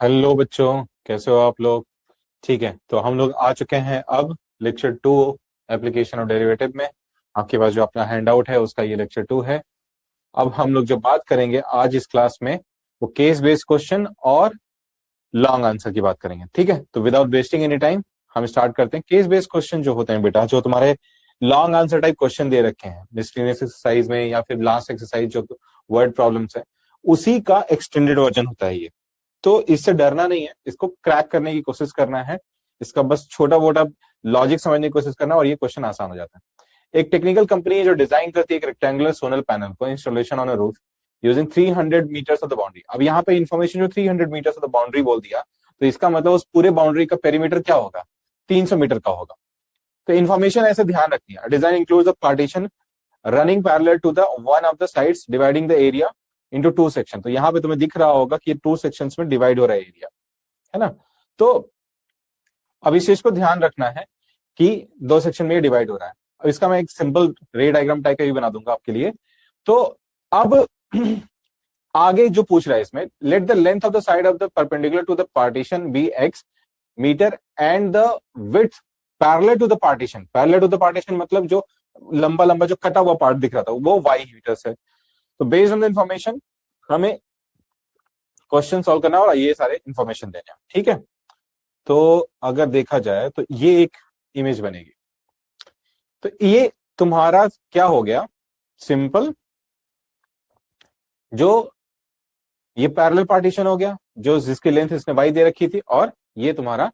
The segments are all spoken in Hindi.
हेलो बच्चों, कैसे हो आप लोग। ठीक है, तो हम लोग आ चुके हैं अब लेक्चर 2 एप्लीकेशन और डेरिवेटिव में। आपके पास जो अपना हैंड आउट है उसका ये लेक्चर 2 है। अब हम लोग जो बात करेंगे आज इस क्लास में वो केस बेस्ड क्वेश्चन और लॉन्ग आंसर की बात करेंगे। ठीक है, तो विदाउट वेस्टिंग एनी टाइम हम स्टार्ट करते हैं। केस बेस्ड क्वेश्चन जो होते हैं बेटा, जो तुम्हारे लॉन्ग आंसर टाइप क्वेश्चन दे रखे हैं मिसलिनियस एक्सरसाइज में या फिर लास्ट एक्सरसाइज जो वर्ड प्रॉब्लम्स है, उसी का एक्सटेंडेड वर्जन होता है ये। तो इससे डरना नहीं है, इसको क्रैक करने की कोशिश करना है। इसका बस छोटा मोटा लॉजिक समझने की कोशिश करना और ये क्वेश्चन आसान हो जाता है। एक टेक्निकल कंपनी है जो डिजाइन करती है एक रेक्टेंगुलर सोलर पैनल को installation on a roof using 300 metres of the boundary. अब यहाँ पे इन्फॉर्मेशन जो 300 मीटर्स ऑफ द बाउंड्री बोल दिया, तो इसका मतलब उस पूरे बाउंड्री का पेरीमीटर क्या होगा, 300 मीटर का होगा। तो इन्फॉर्मेशन ऐसे ध्यान रखनी है। Design includes the partition running parallel to the one of the sides dividing the area into two section. तो यहाँ पे तुम्हें दिख रहा होगा कि ये टू सेक्शंस में डिवाइड हो रहा है एरिया, है ना। तो अब इस चीज को ध्यान रखना है कि दो सेक्शन में डिवाइड हो रहा है। अब इसका मैं एक सिंपल रे डायग्राम टाइप का भी बना दूंगा आपके लिए। तो अब आगे जो पूछ रहा है इसमें, let the length of the side of the perpendicular to the partition be X metre and the width parallel to the partition. Parallel to the partition मतलब जो लंबा लंबा जो कटा हुआ पार्ट दिख रहा था वो वाई मीटर्स है। तो बेस्ड ऑन द इंफॉर्मेशन हमें क्वेश्चन सॉल्व करना है और ये सारे इंफॉर्मेशन देने हैं। ठीक है, तो अगर देखा जाए तो ये एक इमेज बनेगी। तो ये तुम्हारा क्या हो गया, सिंपल जो ये पैरेलल पार्टीशन हो गया जो जिसकी लेंथ इसने वाई दे रखी थी, और ये तुम्हारा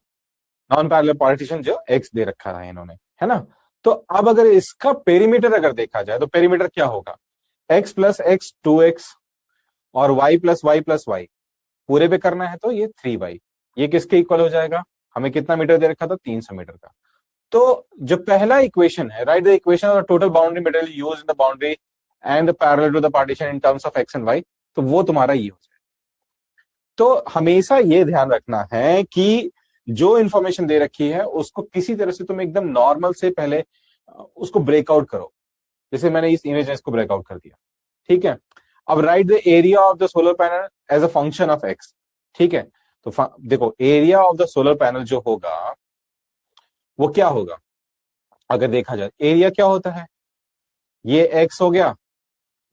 नॉन पैरेलल पार्टीशन जो एक्स दे रखा था इन्होंने, है ना। तो अब अगर इसका पेरीमीटर अगर देखा जाए तो पेरीमीटर क्या होगा, एक्स प्लस एक्स 2x और Y plus Y plus Y. पूरे पे करना है तो ये 3y। ये किसके इक्वल हो जाएगा, हमें कितना मीटर दे रखा था, 300 मीटर का। तो जो पहला इक्वेशन है, write the equation of total boundary material used in the boundary and the parallel to the partition in terms of X and Y. तो वो तुम्हारा ये हो जाएगा। तो हमेशा ये ध्यान रखना है कि जो इंफॉर्मेशन दे रखी है उसको किसी तरह से तुम एकदम नॉर्मल से पहले उसको ब्रेकआउट करो। जैसे मैंने इस इमेज में इसको ब्रेकआउट कर दिया। ठीक है, अब write the area of the solar panel as a function of X. ठीक है, तो देखो area of the solar panel जो होगा वो क्या होगा, अगर देखा जाए एरिया क्या होता है, ये एक्स हो गया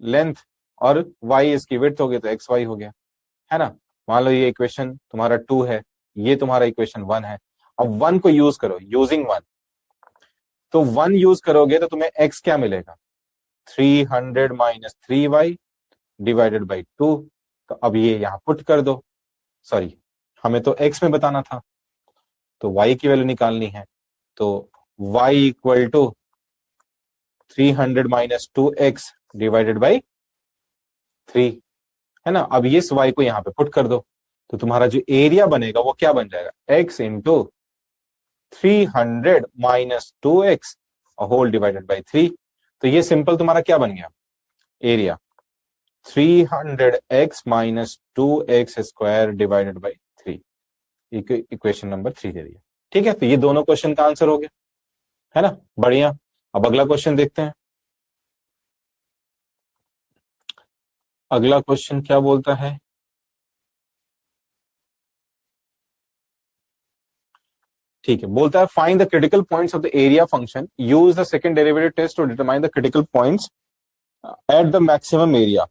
लेंथ और वाई इसकी विड्थ हो गई, तो एक्स वाई हो गया, है ना। मान लो ये इक्वेशन तुम्हारा 2 है, ये तुम्हारा इक्वेशन 1 है। अब 1 को यूज करो, यूजिंग 1। तो 1 यूज करोगे तो तुम्हें एक्स क्या मिलेगा, 300 माइनस 3y डिवाइडेड बाई 2। तो अब ये यहां पुट कर दो, सॉरी हमें तो x में बताना था, तो y की वैल्यू निकालनी है। तो y equal to 300 minus 2x divided by 3, है ना। अब इस y को यहां पे पुट कर दो, तो तुम्हारा जो एरिया बनेगा वो क्या बन जाएगा, x into 300 minus 2x whole divided by 3। तो ये सिंपल तुम्हारा क्या बन गया, area 300x minus 2x square divided by 3। Equation number 3 दे दिया। ठीक है, तो ये दोनों क्वेश्चन का आंसर हो गया, है ना। बढ़िया, अब अगला क्वेश्चन देखते हैं। अगला क्वेश्चन क्या बोलता है, ठीक है, बोलता है find the critical points of the area function, use the second derivative test to determine the critical points at the maximum area,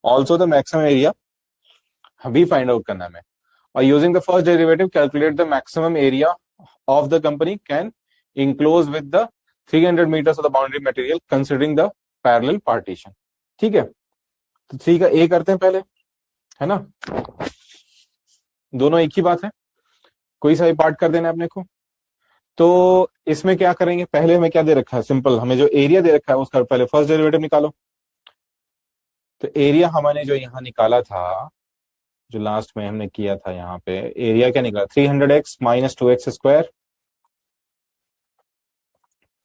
also the maximum area भी फाइंड आउट करना है हमें। और using the first derivative calculate the maximum area of the company can enclose with the 300 meters of the boundary material considering the parallel partition। ठीक है, तो 3 का ए करते हैं पहले, है ना। दोनों एक ही बात है, कोई सा भी पार्ट कर देना अपने को। तो इसमें क्या करेंगे, पहले हमें क्या दे रखा है, सिंपल हमें जो एरिया दे रखा है उसका पहले फर्स्ट डेरिवेटिव निकालो। तो एरिया हमने जो यहाँ निकाला था, जो लास्ट में हमने किया था, यहाँ पे एरिया क्या निकला, 300x minus 2x square,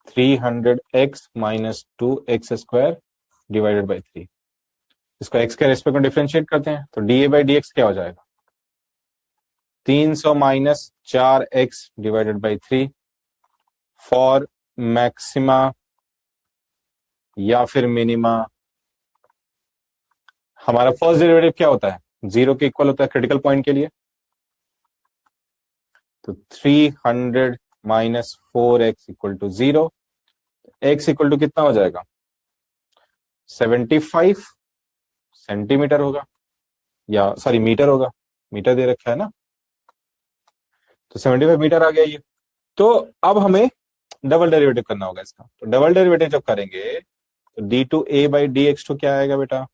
300x minus 2x square divided by 3। इसको x के रेस्पेक्ट में डिफरेंशिएट करते हैं तो D A by D x क्या हो जाएगा, 300 minus 4x divided by 3 for maxima या फिर मिनिमा। हमारा फर्स्ट डेरिवेटिव क्या होता है, जीरो के इक्वल होता है क्रिटिकल पॉइंट के लिए। तो 300 minus 4x equal to 0। x equal to कितना हो जाएगा? 75 सेंटीमीटर होगा, या सॉरी मीटर होगा, मीटर दे रखा है ना, तो 75 मीटर आ गया ये। तो अब हमें डबल डेरिवेटिव करना होगा इसका। तो डबल डेरिवेटिव जब करेंगे तो d2a/dx2 क्या आएगा बेटा?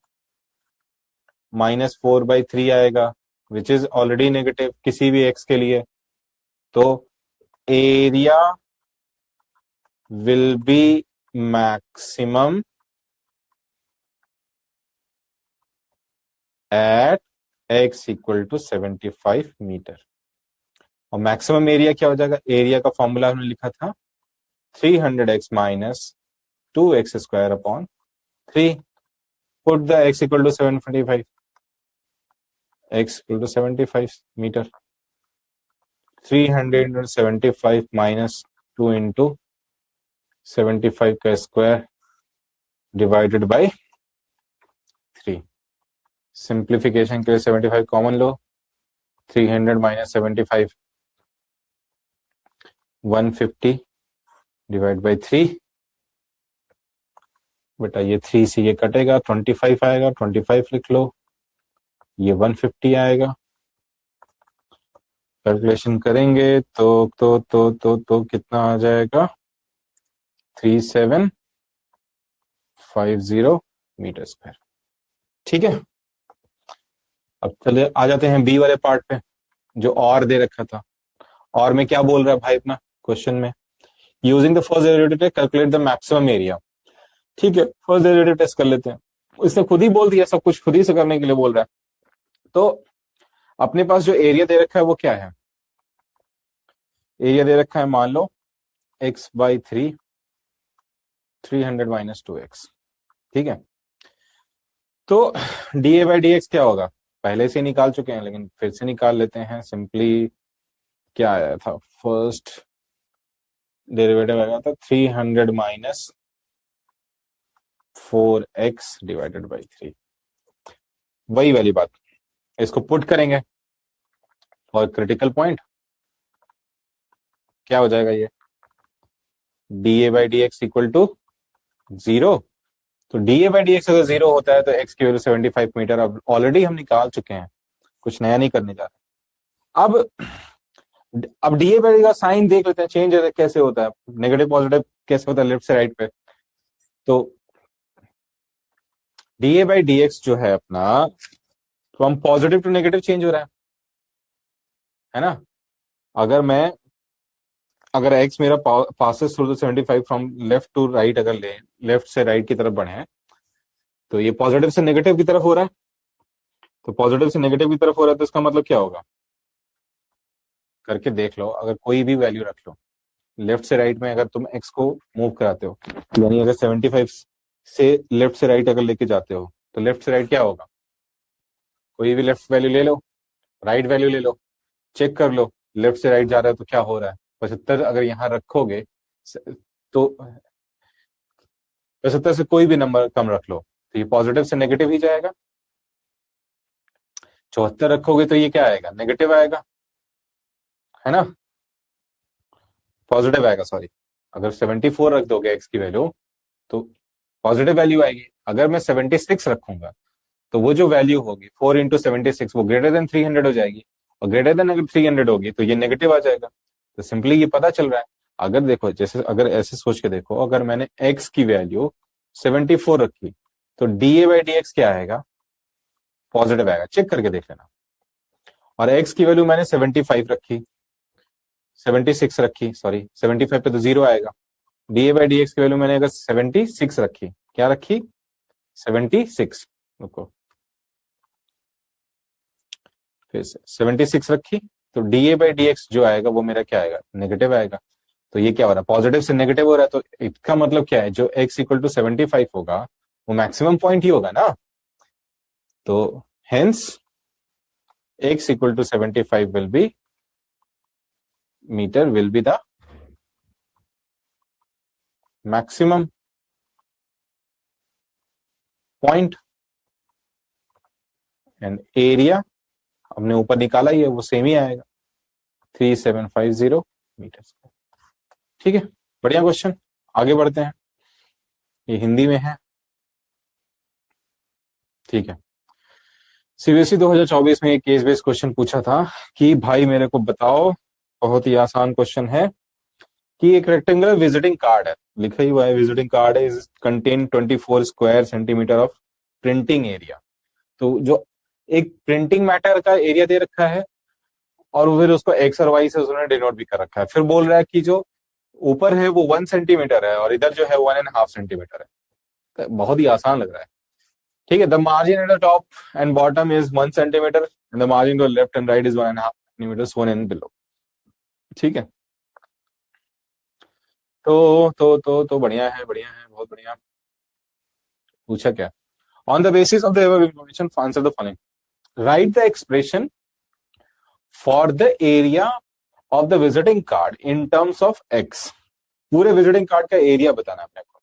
-4/3 आएगा, विच इज ऑलरेडी नेगेटिव किसी भी x के लिए। तो area will be maximum at x equal to 75 metre. और मैक्सिमम एरिया क्या हो जाएगा? एरिया का फॉर्मूला हमने लिखा था 300x minus 2x square upon 3। Put the x equal to 725, x equal to 75 metre. 300 into 75 minus 2 into 75 का स्क्वायर डिवाइडेड बाय 3। सिंप्लीफिकेशन के लिए 75 common low, 300 minus 75 150 divide by 3। बेटा ये 3 से ये कटेगा, 25 आएगा, 25 लिख लो, ये 150 आएगा। कैलकुलेशन करेंगे तो कितना आ जाएगा? 3750 मीटर स्क्वायर। ठीक है, अब चले आ जाते हैं बी वाले पार्ट पे, जो और दे रखा था। और में क्या बोल रहा है भाई अपना क्वेश्चन में? Using the first derivative calculate the maximum area. ठीक है, फर्स्ट डेरिवेटिव टेस्ट कर लेते हैं। इसने खुद ही बोल दिया, सब कुछ खुद ही से करने के लिए बोल रहा है। तो अपने पास जो एरिया दे रखा है वो क्या है? एरिया दे रखा है, मान लो x/3, 300 माइनस 2x। ठीक है, तो dA/dx क्या होगा? पहले से निकाल चुके हैं, लेकिन फिर से निकाल लेते हैं सिंपली। क्या आया था? फर्स्ट डेरिवेटिव आया था 300 माइनस 4x डिवाइडेड बाई 3। वही वाली बात, इसको पुट करेंगे और क्रिटिकल पॉइंट क्या हो जाएगा? ये dA/dx इक्वल टू 0। तो dA/dx अगर 0 होता है तो x की वैल्यू 75 मीटर अब ऑलरेडी हम निकाल चुके हैं, कुछ नया नहीं करने जा रहे। अब dA/dx का साइन देख लेते हैं, चेंज कैसे होता है, नेगेटिव पॉजिटिव कैसे होता है लेफ्ट से राइट पे। तो dA/dx जो है अपना, तो हम पॉजिटिव टू नेगेटिव चेंज हो रहा है ना। अगर x मेरा passes through the 75 from left to right, अगर ले लेफ्ट से राइट की तरफ बढ़े, तो ये पॉजिटिव से नेगेटिव की तरफ हो रहा है। तो पॉजिटिव से नेगेटिव की तरफ हो रहा है, तो इसका मतलब क्या होगा? करके देख लो, अगर कोई भी वैल्यू रख लो लेफ्ट से राइट में, अगर तुम x को मूव कराते हो, यानी अगर 75 से लेफ्ट से राइट अगर लेके जाते हो, तो लेफ्ट से राइट क्या होगा? कोई भी लेफ्ट वैल्यू ले लो, राइट वैल्यू ले लो, चेक कर लो लेफ्ट से राइट जा रहा है तो क्या हो रहा है। 75 अगर यहां रखोगे तो 75 से कोई भी नंबर कम रख लो तो ये पॉजिटिव से नेगेटिव ही जाएगा। 74 रखोगे तो ये क्या आएगा? नेगेटिव आएगा, है ना, पॉजिटिव आएगा, सॉरी। अगर 74 रख दोगे एक्स की वैल्यू तो पॉजिटिव वैल्यू आएगी। अगर मैं 76 रखूंगा तो वो जो वैल्यू होगी 4 इंटू 76 वो ग्रेटर देन 300 हो जाएगी, और ग्रेटर देन अगर 300 होगी तो ये नेगेटिव आ जाएगा। तो सिंपली ये पता चल रहा है। अगर देखो, जैसे अगर ऐसे सोच के देखो, अगर मैंने x की वैल्यू 74 रखी तो dA/dx क्या आएगा? पॉजिटिव आएगा, चेक करके देख लेना। और x की वैल्यू मैंने 75 रखी, 76 रखी, सॉरी 75 पे तो 0 आएगा। dA/dx की वैल्यू मैंने अगर 76 रखी, क्या रखी? 76, रुको, फिर से 76 रखी, तो dA/dx जो आएगा वो मेरा क्या आएगा? नेगेटिव आएगा। तो ये क्या हो रहा है? पॉजिटिव से नेगेटिव हो रहा है, तो इसका मतलब क्या है? जो x इक्वल टू 75 होगा वो मैक्सिमम पॉइंट ही होगा ना। तो hence x equal to 75 will be metre will be the maximum point, and area हमने ऊपर निकाला ही है वो सेम ही आएगा। 3750 मीटर स्क्वायर। ठीक है, बढ़िया क्वेश्चन। आगे बढ़ते हैं, ये हिंदी में है। ठीक है, सीबीएसई 2024 में एक केस बेस्ड क्वेश्चन पूछा था कि भाई मेरे को बताओ, बहुत ही आसान क्वेश्चन है, कि एक रेक्टेंगुलर विजिटिंग कार्ड है, लिखा ही हुआ है विजिटिंग कार्ड है, is contain 24 square centimetre of printing area. तो जो एक प्रिंटिंग मैटर का एरिया दे रखा है और फिर उसको एक्स और वाई से उसने डिनोट भी कर रखा है। फिर बोल रहा है कि जो ऊपर है वो 1 सेंटीमीटर है और इधर जो है 1.5 सेंटीमीटर है। तो बहुत ही आसान लग रहा है। ठीक है, the margin at the top and bottom is 1 centimetre and the margin to left and right is 1.5 centimetre one and below. ठीक है, तो बढ़िया है, बढ़िया है, बहुत बढ़िया। पूछा क्या, on the basis of the above information answer the following, right the expression for the area of the visiting card in terms of x. पूरे विजिटिंग कार्ड का एरिया बताना है अपने को।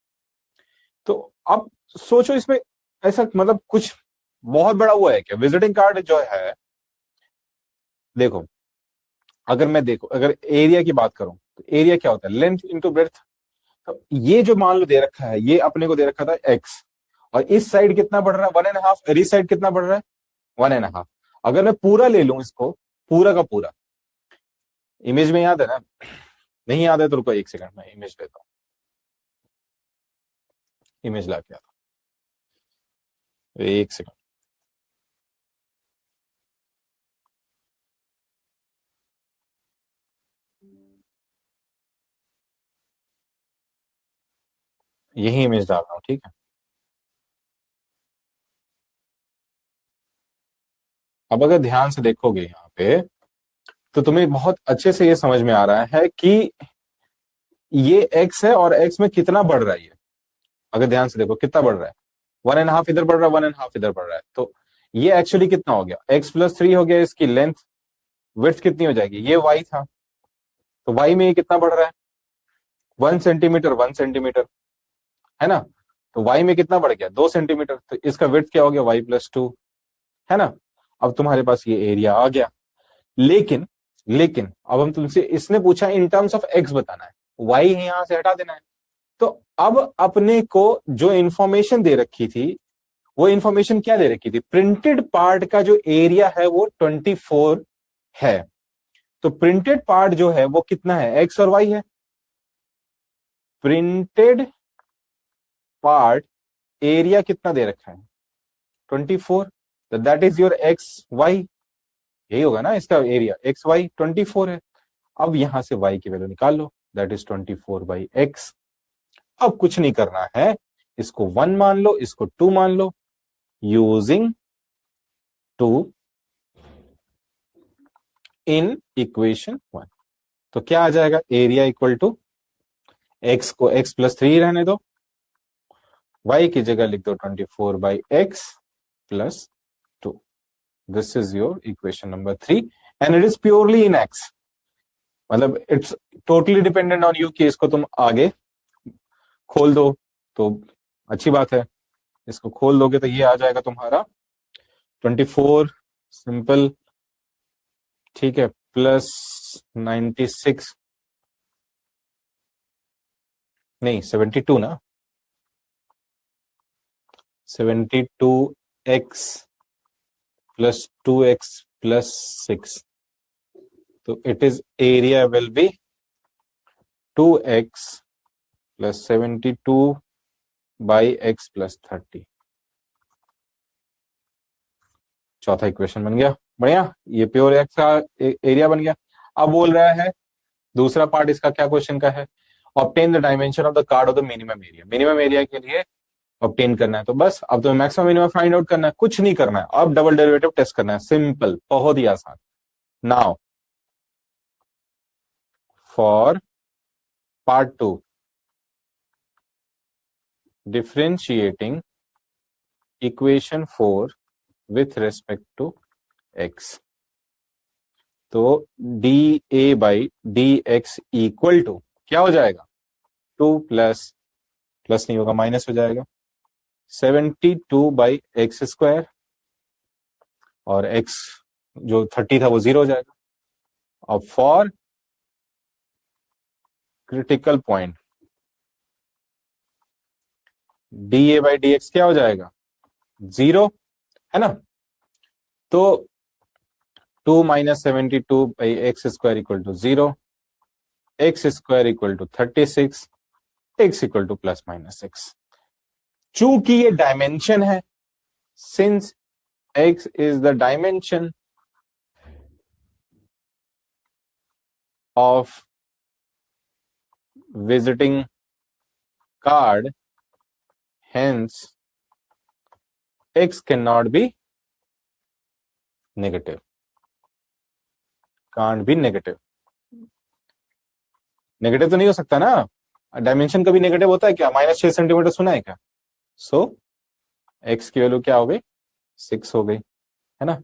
तो अब सोचो इसमें ऐसा मतलब कुछ बहुत बड़ा हुआ है क्या? विजिटिंग कार्ड जो है, देखो अगर एरिया की बात करूं तो एरिया क्या होता है, लेंथ इंटू ब्रेड्थ। तो ये जो मान लो दे रखा है, ये अपने को दे रखा था एक्स, और इस साइड कितना बढ़ रहा है 1.5, और इस साइड कितना बढ़ रहा है 1.5। अगर मैं पूरा ले लूं इसको, पूरा का पूरा, इमेज में याद है ना? नहीं याद है तो रुको 1 सेकंड, में इमेज लेता हूं, इमेज ला के आता हूं, 1 सेकंड। यही इमेज डाल रहा हूँ, ठीक है। अब अगर ध्यान से देखोगे यहाँ पे, तो तुम्हें बहुत अच्छे से ये समझ में आ रहा है कि ये एक्स है और एक्स में कितना बढ़ रहा है ये। अगर ध्यान से देखो कितना बढ़ रहा है, 1.5 इधर बढ़ रहा है, 1.5 इधर बढ़ रहा है। तो ये एक्चुअली कितना हो गया, x+3 हो गया। इसकी लेंथ, विड्थ कितनी हो जाएगी, ये y था, तो y में ये कितना बढ़ रहा है 1 सेंटीमीटर, 1 सेंटीमीटर, है ना? तो y में कितना बढ़ गया 2 सेंटीमीटर, तो इसका विड्थ क्या हो गया y+2, है ना? अब तुम्हारे पास ये एरिया आ गया। लेकिन लेकिन अब हम तुमसे, इसने पूछा इन टर्म्स ऑफ एक्स बताना है, y यहां से हटा देना है। तो अब अपने को जो इंफॉर्मेशन दे रखी थी, वो इंफॉर्मेशन क्या दे रखी थी, प्रिंटेड पार्ट का जो एरिया है वो 24 है। तो प्रिंटेड पार्ट जो है वो कितना है, एक्स और वाई है। प्रिंटेड पार्ट एरिया कितना दे रखा है 24, तो that is your x y, यही होगा ना इसका एरिया, एक्स वाई 24 है। अब यहां से वाई की वैल्यू निकाल लो, दैट इज 24/x। अब कुछ नहीं करना है, इसको 1 मान लो, इसको 2 मान लो, यूजिंग 2 इन इक्वेशन 1। तो क्या आ जाएगा, एरिया इक्वल टू एक्स को x+3 रहने दो, y की जगह लिख दो 24/x plus 2। This is your equation number 3 and it is purely in x। मतलब it's totally dependent on you कि इसको तुम आगे खोल दो तो अच्छी बात है। इसको खोल दोगे तो ये आ जाएगा तुम्हारा 24 सिंपल, ठीक है, प्लस 96, नहीं 72 ना, 72x प्लस 2x प्लस 6। तो it is area will B 2x plus 72/x plus 30। चौथा इक्वेशन बन गया, बढ़िया, ये प्योर एक्स का एरिया बन गया। अब बोल रहा है दूसरा पार्ट इसका, क्या क्वेश्चन का है, obtain the dimension of the card of the minimum area. Minimum area के लिए ऑब्टेन करना है, तो बस अब तो मैक्सिमम मिनिमम फाइंड आउट करना है, कुछ नहीं करना है, अब डबल डेरिवेटिव टेस्ट करना है, सिंपल, बहुत ही आसान। Now for part 2, differentiating equation 4 with respect to x. तो dA/dx इक्वल टू क्या हो जाएगा, 2 प्लस, प्लस नहीं होगा माइनस हो जाएगा, 72/x², और x जो 30 था वो 0 हो जाएगा, और for critical point D A by D x क्या हो जाएगा, 0, है ना। तो 2 - 72/x² equal to 0, x² equal to 36, x equal to ±6। चूंकि ये डायमेंशन है, since x is the dimension of visiting card, hence x cannot be negative, can't be negative। Negative तो नहीं हो सकता ना, डायमेंशन कभी नेगेटिव होता है क्या, -6 सेंटीमीटर सुना है क्या। सो x की वैल्यू क्या हो गई, 6 हो गई, है ना,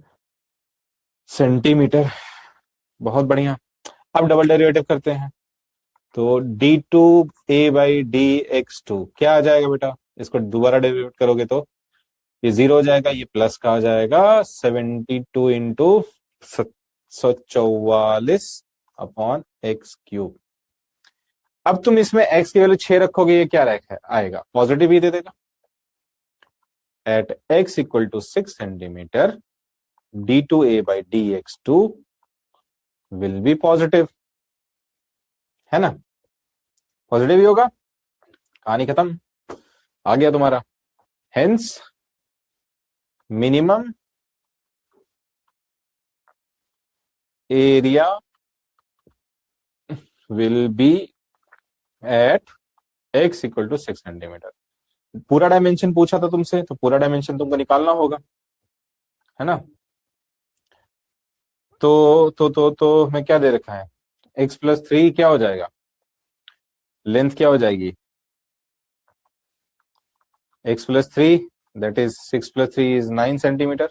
सेंटीमीटर। बहुत बढ़िया। अब डबल डेरिवेटिव करते हैं, तो d2a/dx2 क्या आ जाएगा बेटा, इसको दोबारा डेरिवेट करोगे तो ये 0 हो जाएगा, ये प्लस का आ जाएगा 72 इंटू 744/x³। अब तुम इसमें x की वैल्यू 6 रखोगे, ये क्या आएगा, पॉजिटिव ही दे देगा। At x equal to 6 centimetre d2a/dx2 will be positive, है ना, पॉजिटिव ही होगा। कहानी खत्म, आ गया तुम्हारा। Hence minimum area will be at x equal to 6 centimetre. पूरा डायमेंशन पूछा था तुमसे, तो पूरा डायमेंशन तुमको निकालना होगा, है ना। तो मैं क्या दे रखा है, x+3 क्या हो जाएगा, लेंथ क्या हो जाएगी, x+3 that is 6+3 is 9 centimetre.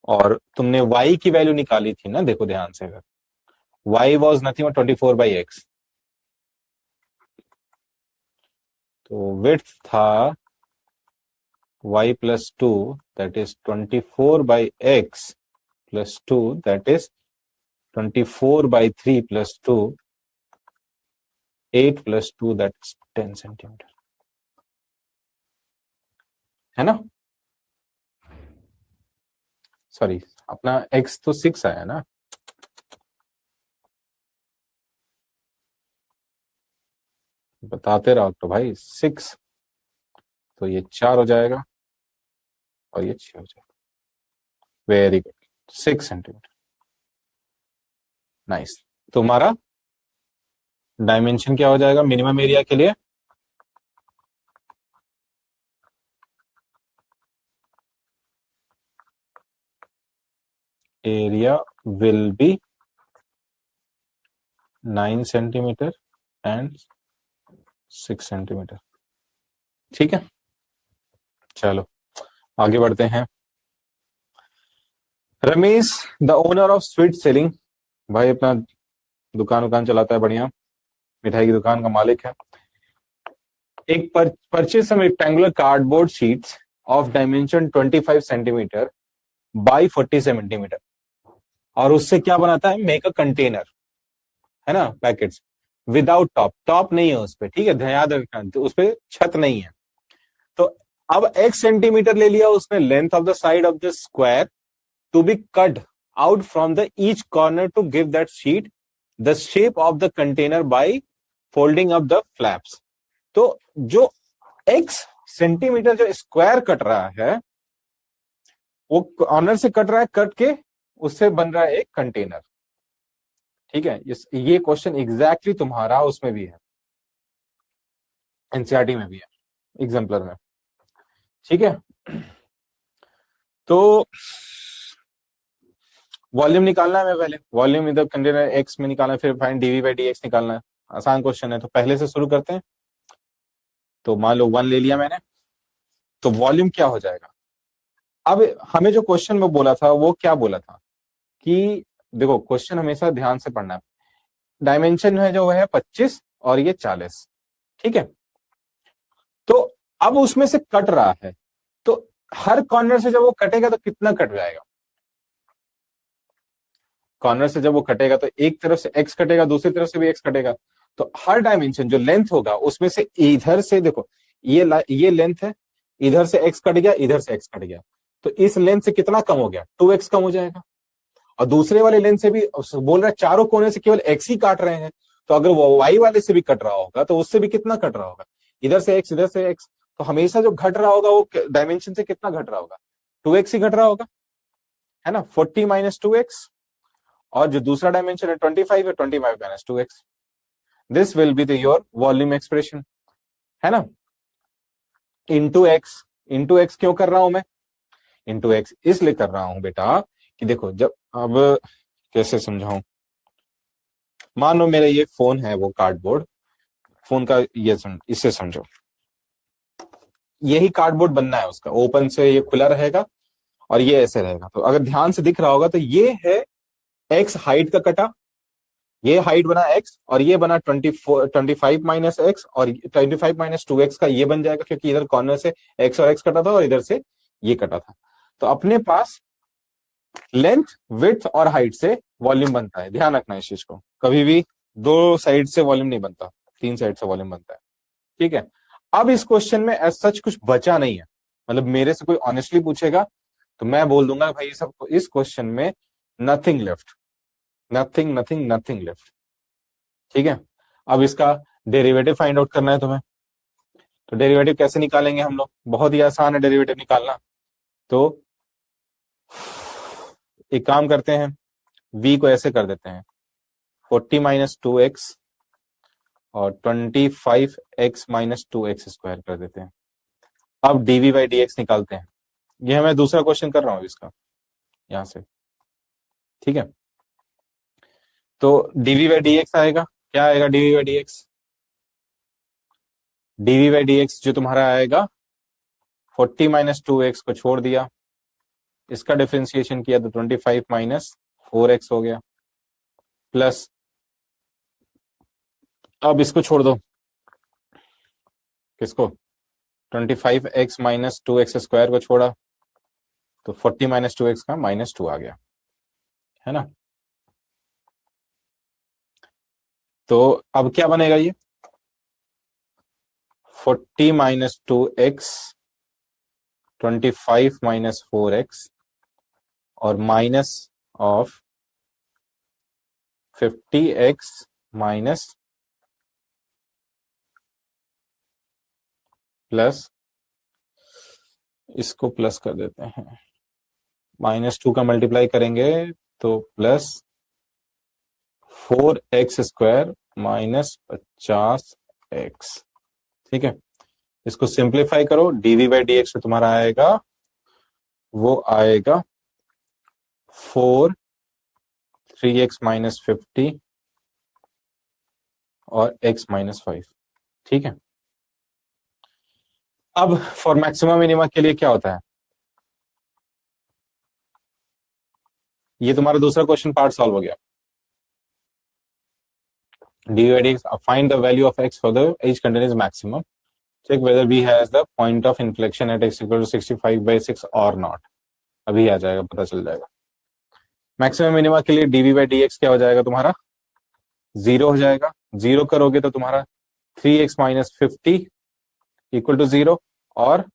और तुमने y की वैल्यू निकाली थी ना, देखो ध्यान से, अगर y वॉज नथिंग 24/x, तो विड्थ था y+2 that is 24/x plus 2 that is 24/3 plus 2, 8 plus 2 that is 10 centimetre, है ना। सॉरी, अपना x तो 6 आया ना, बताते रहो तो भाई, 6, तो ये 4 हो जाएगा और ये 6 हो जाएगा। Very good, 6 centimetre, nice. तुम्हारा डायमेंशन क्या हो जाएगा मिनिमम एरिया के लिए, area will B 9 centimetre and 6 centimetre. ठीक है, चलो आगे बढ़ते हैं। Ramesh the owner of sweet selling, भाई अपना दुकान चलाता है, बढ़िया मिठाई की दुकान का मालिक है। एक purchase some rectangular cardboard sheets of dimension 25 centimetre by 40 centimetre, और उससे क्या बनाता है, मेक अ कंटेनर, है ना, पैकेट्स विदाउट टॉप, टॉप नहीं है उस पर, ठीक है, याद रखना, तो उस पर छत नहीं है। तो अब x सेंटीमीटर ले लिया उसने, length of the side of the square to be cut out from the each corner to give that sheet the shape of the container by folding up the flaps. तो जो x सेंटीमीटर जो स्क्वायर कट रहा है, वो कॉर्नर से कट रहा है, कट के उससे बन रहा है एक कंटेनर। ठीक है, ये क्वेश्चन एग्जैक्टली तुम्हारा उसमें भी है, एनसीईआरटी में भी है, एग्जाम्पलर में। ठीक है, तो वॉल्यूम निकालना है, मैं पहले वॉल्यूम इधर कंटेनर एक्स में निकालना है, फिर फाइंड dv/dx निकालना है। आसान क्वेश्चन है, तो पहले से शुरू करते हैं। तो मान लो 1 ले लिया मैंने, तो वॉल्यूम क्या हो जाएगा। अब हमें जो क्वेश्चन में बोला था, वो क्या बोला था कि देखो, क्वेश्चन हमेशा ध्यान से पढ़ना है। डायमेंशन है जो है 25 और ये 40, ठीक है। तो अब उसमें से कट रहा है, तो हर कॉर्नर से जब वो कटेगा तो कितना कट जाएगा, कॉर्नर से जब वो कटेगा तो एक तरफ से x कटेगा, दूसरी तरफ से भी x कटेगा। तो हर डायमेंशन जो लेंथ होगा उसमें से इधर से देखो, ये लेंथ है, इधर से x कट गया, इधर से x कट गया, तो इस लेंथ से कितना कम हो गया, 2x कम हो जाएगा। और दूसरे वाले लेंथ से भी बोल रहा है चारों कोने से केवल x ही काट रहे हैं, तो अगर वो y वाले से भी कट रहा होगा तो उससे भी कितना कट रहा होगा, इधर से x, इधर से x। तो हमेशा जो घट रहा होगा वो डायमेंशन से कितना घट रहा होगा, 2x ही घट रहा होगा, है ना। 40 माइनस 2x, और जो दूसरा डायमेंशन है 25 है, 25 minus 2x। This will be the your volume expression, है ना। इंटू एक्स क्यों कर रहा हूं मैं, इंटू एक्स इसलिए कर रहा हूं बेटा कि देखो, जब अब कैसे समझाऊं, मान लो मेरा ये फोन है, वो कार्डबोर्ड फोन का, ये इससे समझो, यही कार्डबोर्ड बनना है उसका, ओपन से ये खुला रहेगा और ये ऐसे रहेगा। तो अगर ध्यान से दिख रहा होगा तो ये है एक्स हाइट का कटा, ये हाइट बना एक्स, और ये बना 25 माइनस एक्स, और 25 माइनस 2x का ये बन जाएगा, क्योंकि इधर कॉर्नर से एक्स और एक्स कटा था और इधर से ये कटा था। तो अपने पास लेंथ, विड्थ और हाइट से वॉल्यूम बनता है, ध्यान रखना इस चीज को, कभी भी दो साइड से वॉल्यूम नहीं बनता, 3 साइड से वॉल्यूम बनता है, ठीक है। अब इस क्वेश्चन में एज सच कुछ बचा नहीं है, मतलब मेरे से कोई ऑनेस्टली पूछेगा तो मैं बोल दूंगा भाई सब, इस क्वेश्चन में nothing left, nothing nothing nothing left, ठीक है। अब इसका डेरिवेटिव फाइंड आउट करना है तुम्हें, तो डेरिवेटिव कैसे निकालेंगे हम लोग, बहुत ही आसान है डेरिवेटिव निकालना। तो एक काम करते हैं, v को ऐसे कर देते हैं 40 माइनस 2x और 25x माइनस 2x स्क्वायर कर देते हैं। अब dv बाई dx निकालते हैं, ये मैं दूसरा क्वेश्चन कर रहा हूं इसका यहां से, ठीक है। तो dv बाई dx आएगा, क्या आएगा dv by dx, dv by dx जो तुम्हारा आएगा 40 माइनस 2x को छोड़ दिया, इसका डिफरेंशिएशन किया तो 25 माइनस 4x हो गया, प्लस अब इसको छोड़ दो, किसको, 25x माइनस 2x स्क्वायर को छोड़ा तो 40 माइनस 2x का माइनस 2 आ गया, है ना। तो अब क्या बनेगा ये 40 माइनस 2x, 25 माइनस 4x और minus of 50x minus plus, इसको प्लस कर देते हैं, -2 का मल्टीप्लाई करेंगे तो plus 4x square minus 50x, ठीक है। इसको सिंप्लीफाई करो, dv बाई dx में तुम्हारा आएगा, वो आएगा 4 3x माइनस 50 और x माइनस 5, ठीक है। अब फॉर मैक्सिमम मिनिमा के लिए क्या होता है, ये तुम्हारा दूसरा क्वेश्चन पार्ट सॉल्व हो गया। dv by dx, find the value of x for the each container is maximum, check whether v has the point of inflection at x equal to 65 by 6 or not। अभी आ जाएगा, पता चल जाएगा। मैक्सिमम मिनिमा के लिए dv by dx क्या हो जाएगा तुम्हारा, 0 हो जाएगा, 0 करोगे तो तुम्हारा 3x माइनस 50 इक्वल टू 0 और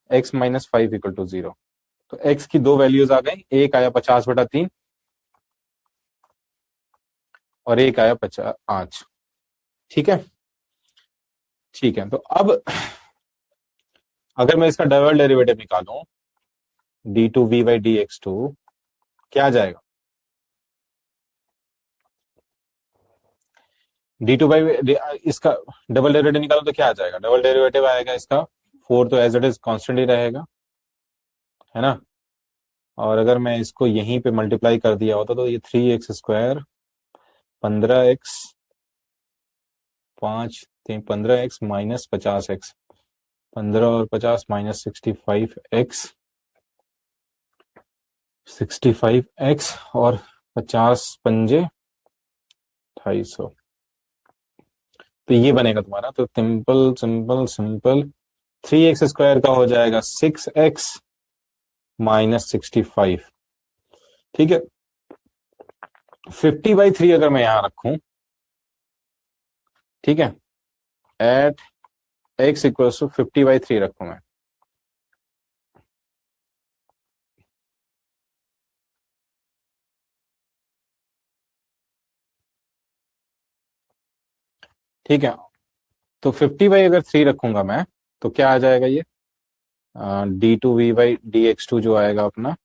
x माइनस 5 इक्वल टू 0। तो x की दो वैल्यूज आ गई, एक आया 50/3 और एक आया 5, ठीक है। ठीक है, तो अब अगर मैं इसका डबल डेरिवेटिव निकालूं d2v बाई dx2, क्या आ जाएगा, d2 बाई, इसका डबल डेरिवेटिव निकालो तो क्या आ जाएगा, डबल डेरिवेटिव आएगा इसका 4 तो एज इट इज कांस्टेंट ही रहेगा, है ना। और अगर मैं इसको यहीं पे मल्टीप्लाई कर दिया होता तो ये 3x square 15x 5 15x minus 50x, 15 और 50 माइनस 65x और 50 पंजे 250। तो ये बनेगा तुम्हारा, तो simple simple simple 3x square का हो जाएगा 6x माइनस 65, ठीक है। 50/3 अगर मैं यहां रखूं, ठीक है, एट x इक्वल्स टू 50/3 रखूं मैं, ठीक है। तो 50/3 रखूंगा मैं, तो क्या आ जाएगा ये, d2v/dx2 जो आएगा अपना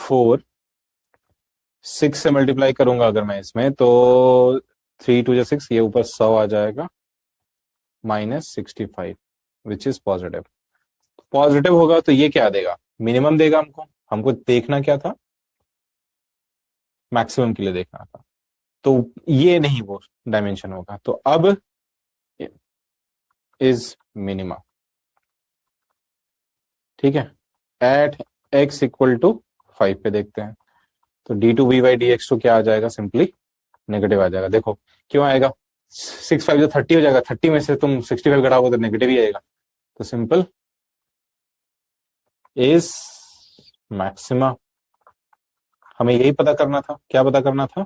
4, 6 से मल्टीप्लाई करूंगा अगर मैं इसमें, तो 3 2 6, ये ऊपर 100 आ जाएगा, -65, विच इज पॉजिटिव। पॉजिटिव होगा तो ये क्या देगा, मिनिमम देगा हमको। हमको देखना क्या था, मैक्सिमम के लिए देखना था, तो ये नहीं वो डायमेंशन होगा। तो अब इज मिनिमा, ठीक है, एट x इक्वल टू 5 पे देखते हैं। तो d2v/dx2 क्या आ जाएगा, सिंपली नेगेटिव आ जाएगा। देखो क्यों आएगा, 6 5 जो 30 हो जाएगा, 30 में से तुम 65 घटाओगे तो नेगेटिव ही आएगा। तो सिंपल इज मैक्सिमा। हमें यही पता करना था, क्या पता करना था,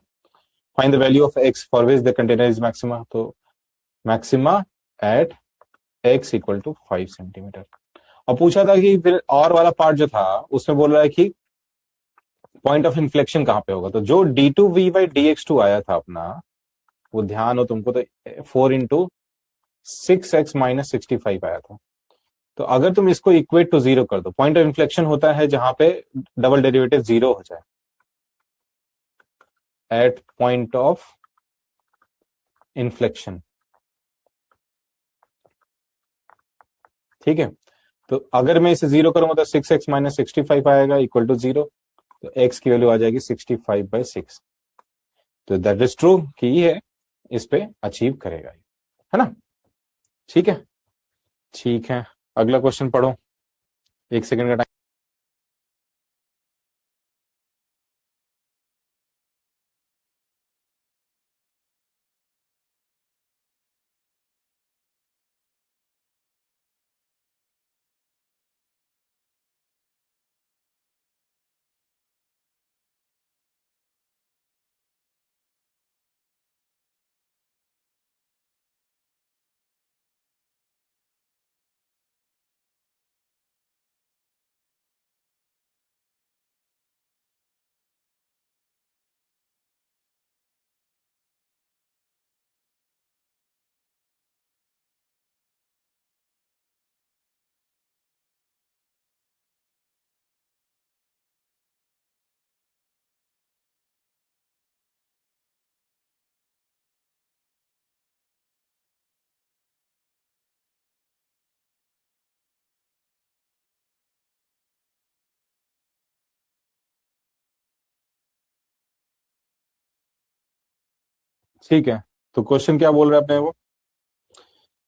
find the value of x for which the container is maxima. तो maxima at x equal to 5 centimetre. और पूछा था कि फिर और वाला पार्ट जो था उसमें बोल रहा है कि पॉइंट ऑफ इन्फ्लेक्शन कहां पे होगा। तो जो d2v/dx2 आया था अपना, वो ध्यान हो तुमको, तो 4 × 6x - 65 आया था। तो अगर तुम इसको इक्वेट टू जीरो कर दो, पॉइंट ऑफ इन्फ्लेक्शन होता है जहां पे डबल डेरिवेटिव जीरो हो जाए, एट पॉइंट ऑफ इन्फ्लेक्शन, ठीक है। तो अगर मैं इसे जीरो करूंगा तो 6x - 65 आएगा इक्वल टू जीरो, तो x की वैल्यू आ जाएगी 65/6। तो दैट इज ट्रू कि ये इस पे अचीव करेगा, है ना। ठीक है, ठीक है, अगला क्वेश्चन पढ़ो, 1 सेकंड का टाइम। ठीक है, तो क्वेश्चन क्या बोल रहे हैं अपने वो,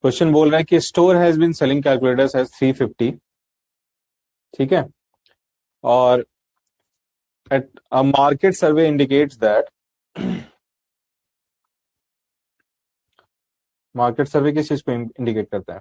क्वेश्चन बोल रहा है कि store has been selling calculators as 350, ठीक है, और at a market survey indicates that, market survey किस चीज को इंडिकेट करता है,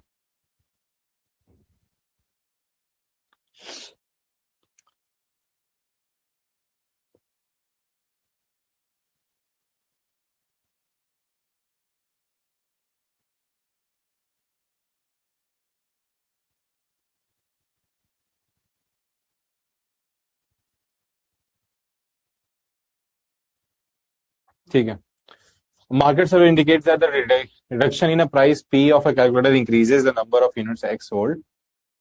ठीक है। Market survey indicates that the reduction in a price P of a calculator increases the number of units X sold.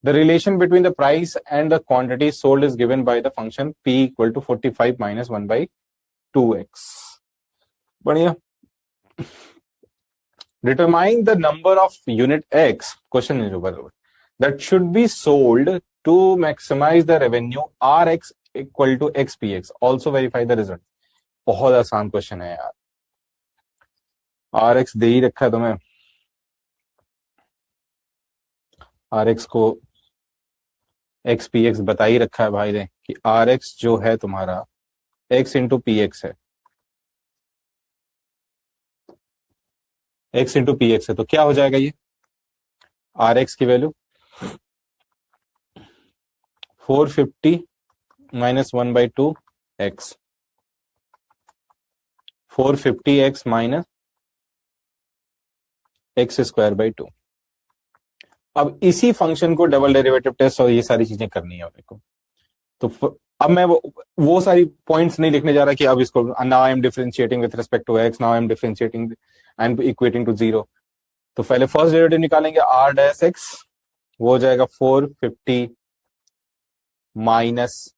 The relation between the price and the quantity sold is given by the function P equal to 45 minus 1 by 2x. बढ़िया। Determine the number of unit X, question is over, that should be sold to maximize the revenue Rx equal to XPX. Also verify the result. बहुत आसान क्वेश्चन है यार, RX दे ही रखा है तुम्हें, RX को XPX बता ही रखा है भाई ने कि RX जो है तुम्हारा X इंटू PX है, X इंटू PX है। तो क्या हो जाएगा ये, RX की value 450 - 1/2 x 450x minus x square by 2। अब इसी फंक्शन को डबल डेरिवेटिव टेस्ट और ये सारी चीजें करनी है मेरे को। तो अब मैं वो सारी पॉइंट्स नहीं लिखने जा रहा कि अब इसको now I am differentiating with respect to x, now I am differentiating and equating to zero. तो पहले फर्स्ट डेरिवेटिव निकालेंगे आर डैश एक्स, वो हो जाएगा 450 माइनस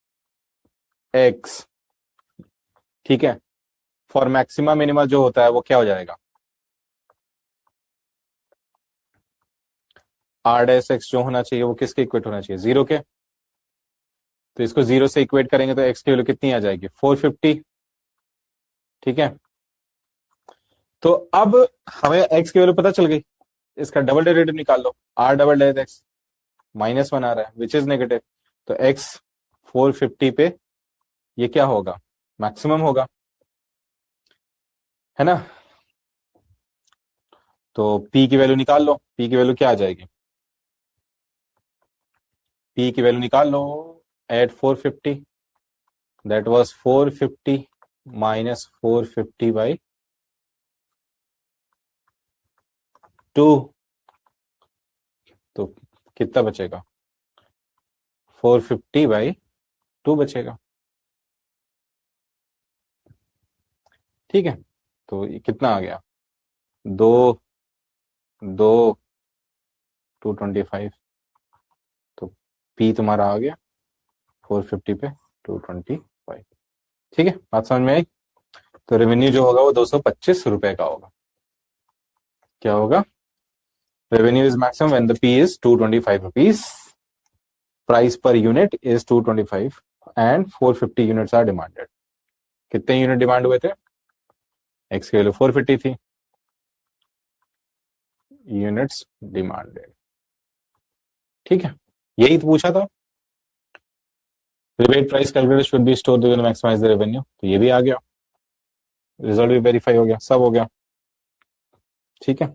एक्स। ठीक है, फॉर मैक्सिमा मिनिमा जो होता है वो क्या हो जाएगा, आर डैश एक्स जो होना चाहिए वो किसके इक्वेट होना चाहिए, जीरो के। तो इसको जीरो से इक्वेट करेंगे तो एक्स की वैल्यू कितनी आ जाएगी, 450। ठीक है, तो अब हमें एक्स की वैल्यू पता चल गई, इसका डबल डेरिवेटिव निकाल लो, आर डबल डैश एक्स -1 आ रहा है विच इज नेगेटिव। तो एक्स 450 पे ये क्या होगा, मैक्सिमम होगा, है ना। तो पी की वैल्यू निकाल लो, पी की वैल्यू क्या आ जाएगी, पी की वैल्यू निकाल लो at 450, that was 450 minus 450 by 2। तो कितना बचेगा, 450 बाई 2 बचेगा। ठीक है, तो ये कितना आ गया, दो दो 225। तो पी तुम्हारा आ गया 450 पे 225। ठीक है, बात समझ में आई। तो रेवेन्यू जो होगा वो 225 रुपए का होगा। क्या होगा, revenue is maximum when the p is 225 rupees, price per unit is 225 and 450 units are demanded. कितने यूनिट डिमांड हुए थे, एक्स की वैल्यू 450 थी, यूनिट्स डिमांडेड। ठीक है, यही तो पूछा था, rebate price calculator should be store to maximise the revenue. तो ये भी आ गया, रिजल्ट भी वेरीफाई हो गया, सब हो गया। ठीक है,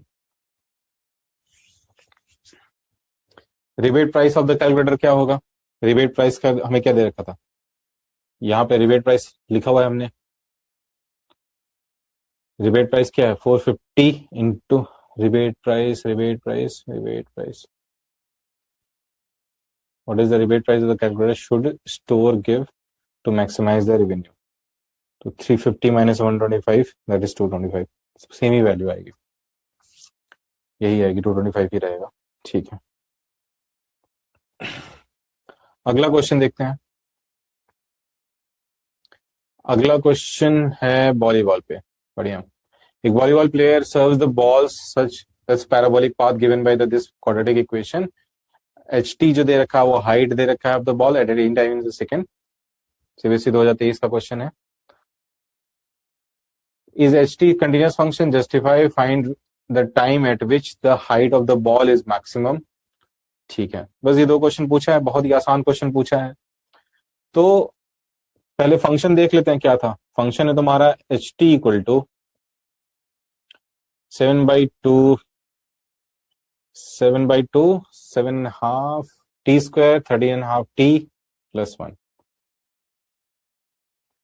rebate price of the calculator क्या होगा, रिबेट प्राइस का हमें क्या दे रखा था, यहाँ पे रिबेट प्राइस लिखा हुआ है हमने, रिबेट प्राइस क्या है 450 into rebate price, rebate price, rebate price, what is the rebate price of the calculator should store give to maximise the revenue. तो 350 माइनस 125 दैट इज 225, सेम ही वैल्यू आएगी, यही आएगी 225 ही रहेगा। ठीक है, अगला क्वेश्चन देखते हैं। अगला क्वेश्चन है वॉलीबॉल पे, बढ़िया। एक volleyball player serves the balls such that's parabolic path given by the this quadratic equation. H t जो दे रखा है वो हाइट दे रखा है of the ball at an time in the second. CBSE 2023 का क्वेश्चन है। Is h t continuous function, justify find the time at which the height of the ball is maximum. ठीक है, बस ये दो क्वेश्चन पूछा है, बहुत ही आसान क्वेश्चन पूछा है। तो पहले फंक्शन देख लेते हैं क्या था। फंक्शन है तुम्हारा h t equal to 7/2 7/2 t square 13.5 t plus 1।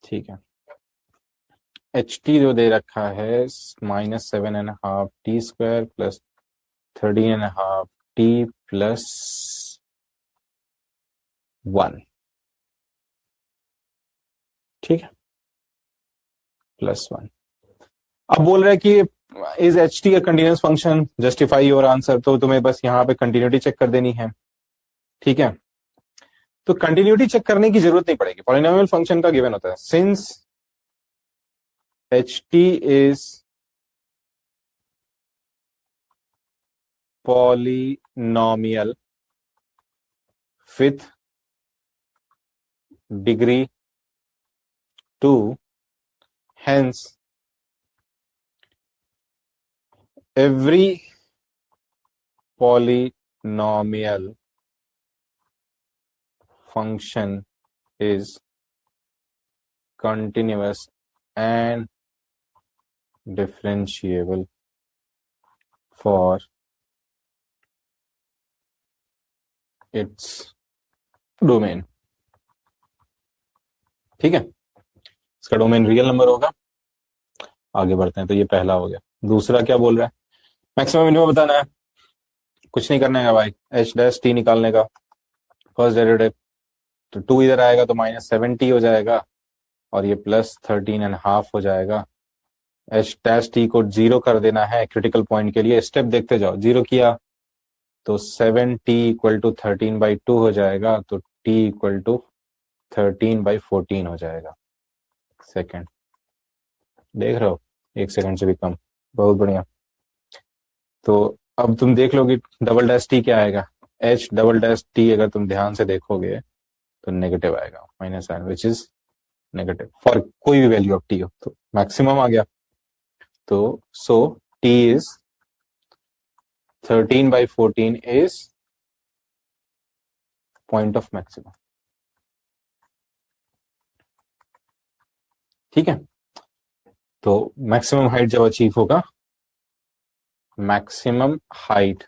ठीक है, एच टी जो दे रखा है -7.5 T square plus 13.5 t plus 1। ठीक है, प्लस 1। अब बोल रहा है कि is h T a continuous function, justify your answer. तो तुम्हें बस यहाँ पे कंटिन्यूटी चेक कर देनी है। ठीक है, तो कंटिन्यूटी चेक करने की जरूरत नहीं पड़ेगी, पॉलिनोमियल फंक्शन का गिवन होता है। Since H T is polynomial with degree 2, hence every polynomial function is continuous and differentiable for its domain। ठीक है, इसका डोमेन रियल नंबर होगा। आगे बढ़ते हैं, तो ये पहला हो गया। दूसरा क्या बोल रहा है, मैक्सिमम मिनिमम बताना है। कुछ नहीं करना है भाई, एच डैश टी निकालने का, फर्स्ट डेरिवेटिव। तो 2 इधर आएगा तो -7t हो जाएगा, और ये +13.5 हो जाएगा। एच डैश टी को 0 कर देना है क्रिटिकल पॉइंट के लिए, स्टेप देखते जाओ। 0 किया तो 7t = 13/2 हो जाएगा, तो t = 13/14 हो जाएगा सेकेंड। देख रहे हो, 1 सेकंड से भी कम, बहुत बढ़िया। तो अब तुम देख लो कि डबल डैश टी क्या आएगा। एच डबल डैश टी अगर तुम ध्यान से देखोगे तो नेगेटिव आएगा, -n, which is negative for कोई भी वैल्यू ऑफ टी हो। तो मैक्सिमम आ गया, तो so T is 13/14 is point of maximum. ठीक है, तो मैक्सिमम हाइट जब अचीव होगा, maximum height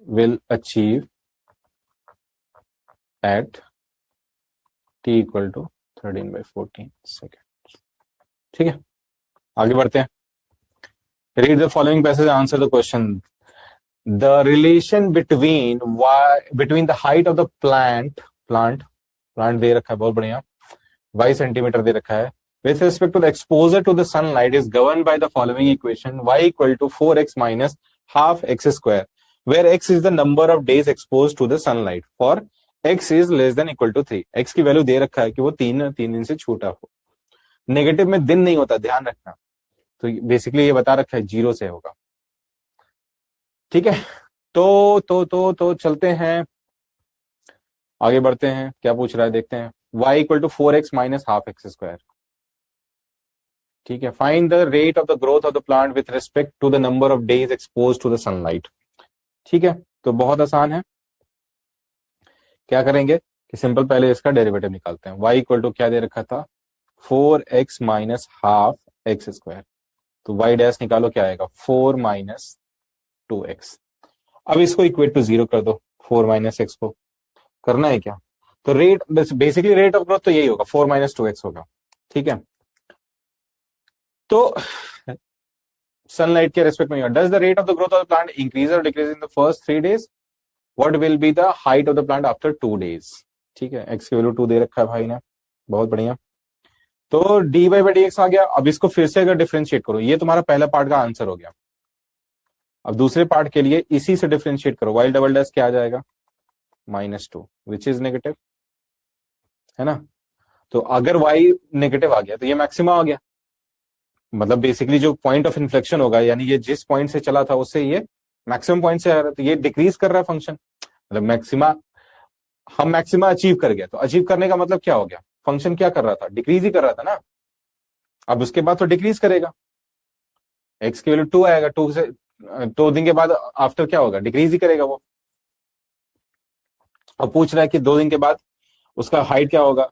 will achieve at t = 13/14 second. ठीक है, आगे बढ़ते हैं। Read the following passage, answer the question. The relation between the height of the plant दे रखा है, बहुत बढ़िया, 22 सेंटीमीटर दे रखा है, with respect to the exposure to the sunlight is governed by the following equation: y = 4x minus half x square, where x is the number of days exposed to the sunlight for x is less than equal to 3। x की वैल्यू दे रखा है कि वो तीन दिन से छोटा हो। नेगेटिव में दिन नहीं होता, ध्यान रखना। तो बेसिकली ये बता रखा है 0 से होगा। ठीक है, तो चलते हैं, आगे बढ़ते हैं। क्या पूछ रहा है देखते हैं। y = 4x minus half x square। ठीक है, find the rate of the growth of the plant with respect to the number of days expose to the sunlight. ठीक है, तो बहुत आसान है। क्या करेंगे कि सिंपल पहले इसका डेरिवेटिव निकालते हैं। y = क्या दे रखा था, 4x minus half x square। तो y डैश निकालो, क्या आएगा, 4 minus 2x। अब इसको इक्वेट टू 0 कर दो, 4 minus x को करना है क्या। तो rate, basically rate of growth तो यही होगा, 4 minus 2x होगा। ठीक है, तो सनलाइट के रेस्पेक्ट में, does the rate of the growth of the plant increase और decrease in the first 3 days, what will be the height of the plant after 2 days। ठीक है, एक्स की वैल्यू 2 दे रखा है भाई ने, बहुत बढ़िया। तो dy/dx आ गया। अब इसको फिर से अगर डिफरेंशिएट करो, ये तुम्हारा पहला पार्ट का आंसर हो गया। अब दूसरे पार्ट के लिए इसी से डिफरेंशिएट करो, y डबल डैश क्या आ जाएगा, -2 विच इज नेगेटिव, है ना। तो अगर y नेगेटिव आ गया तो ये मैक्सिमा आ गया, मतलब बेसिकली जो पॉइंट ऑफ इन्फ्लेक्शन होगा, यानी ये जिस पॉइंट से चला था उससे ये मैक्सिमम पॉइंट से आ रहा है, तो ये डिक्रीज कर रहा है फंक्शन, मतलब मैक्सिमा, हम मैक्सिमा अचीव कर गया। तो अचीव करने का मतलब क्या हो गया, फंक्शन क्या कर रहा था, डिक्रीज ही कर रहा था ना। अब उसके बाद तो डिक्रीज करेगा, एक्स की वैल्यू 2 आएगा, 2 से 2 दिन के बाद आफ्टर क्या होगा, डिक्रीज ही करेगा वो। अब पूछ रहा है कि 2 दिन के बाद उसका हाइट क्या होगा,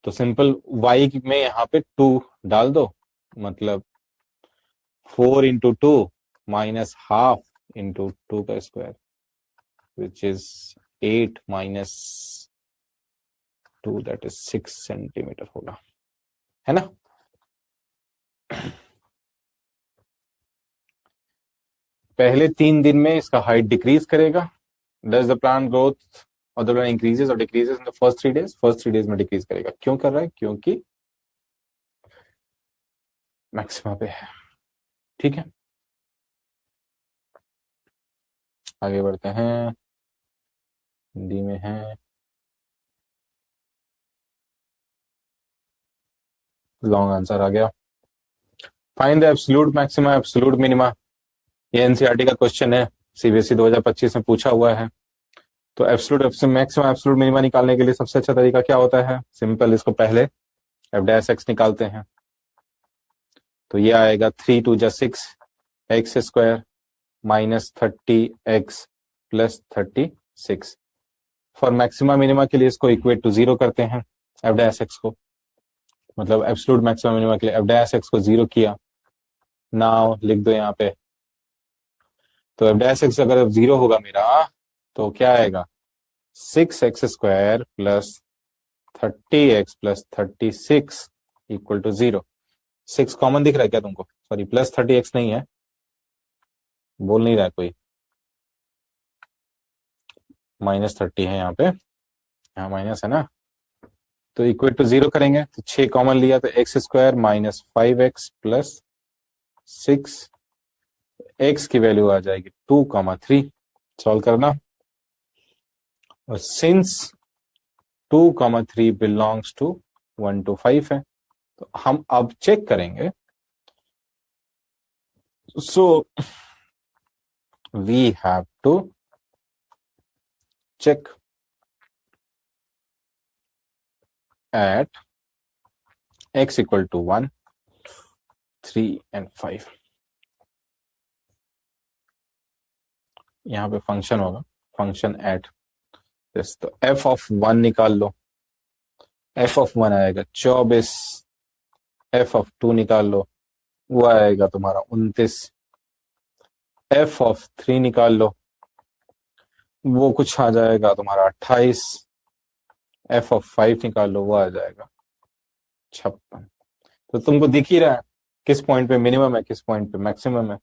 तो सिंपल y में यहाँ पे 2 डाल दो, मतलब 4 × 2 minus half into 2 का square, which is 8 minus 2, that is 6 centimetre होगा, है ना। पहले 3 दिन में इसका हाइट डिक्रीज करेगा। डज द प्लांट ग्रोथ और द प्लांट इंक्रीजेस और decreases in the first 3 days, first 3 days में डिक्रीज करेगा। क्यों कर रहा है, क्योंकि मैक्सिमा पे है। ठीक है, आगे बढ़ते हैं, हिंदी में है, लॉन्ग आंसर आ गया। Find the absolute maxima absolute minima. ये एनसीईआरटी का क्वेश्चन है, सीबीएसई 2025 में पूछा हुआ है। तो एब्सोल्यूट मैक्सिमा एब्सोल्यूट मिनिमा निकालने के लिए सबसे अच्छा तरीका क्या होता है, सिंपल, इसको पहले एफ डैश एक्स निकालते हैं। तो ये आएगा 3 × 2 = 6 x square minus 30x plus 36। For maxima minima के लिए इसको इक्वेट टू 0 करते हैं, एफ डैश एक्स को, मतलब एब्सोल्यूट मैक्सिमा मिनिमा के लिए एफ डैश एक्स को 0 किया। नाउ लिख दो यहाँ पे, तो एफ डैश एक्स अगर 0 होगा मेरा, तो क्या आएगा, 6x² plus 30x plus 36 equal to 0। 6 common दिख रहा है क्या तुमको? सॉरी, प्लस 30x नहीं है, बोल नहीं रहा है कोई, -30 है यहाँ पे, यहाँ माइनस है ना, तो इक्वल टू 0 करेंगे तो 6 कॉमन लिया तो x square minus 5x plus 6, x की वैल्यू आ जाएगी 2,3। सॉल्व करना, और सिंस 2,3 बिलोंग्स टू 1 to 5 है, तो हम अब चेक करेंगे। So we have to check at x equal to 1, 3 and 5। यहां पे फंक्शन होगा, फंक्शन एट दिस, तो f ऑफ 1 निकाल लो, f ऑफ 1 आएगा 24, f ऑफ 2 निकाल लो, वो आएगा तुम्हारा 29, f ऑफ 3 निकाल लो, वो कुछ आ जाएगा तुम्हारा 28, f ऑफ 5 निकाल लो, वो आ जाएगा 56। तो तुमको दिख ही रहा है किस पॉइंट पे मिनिमम है, किस पॉइंट पे मैक्सिमम है।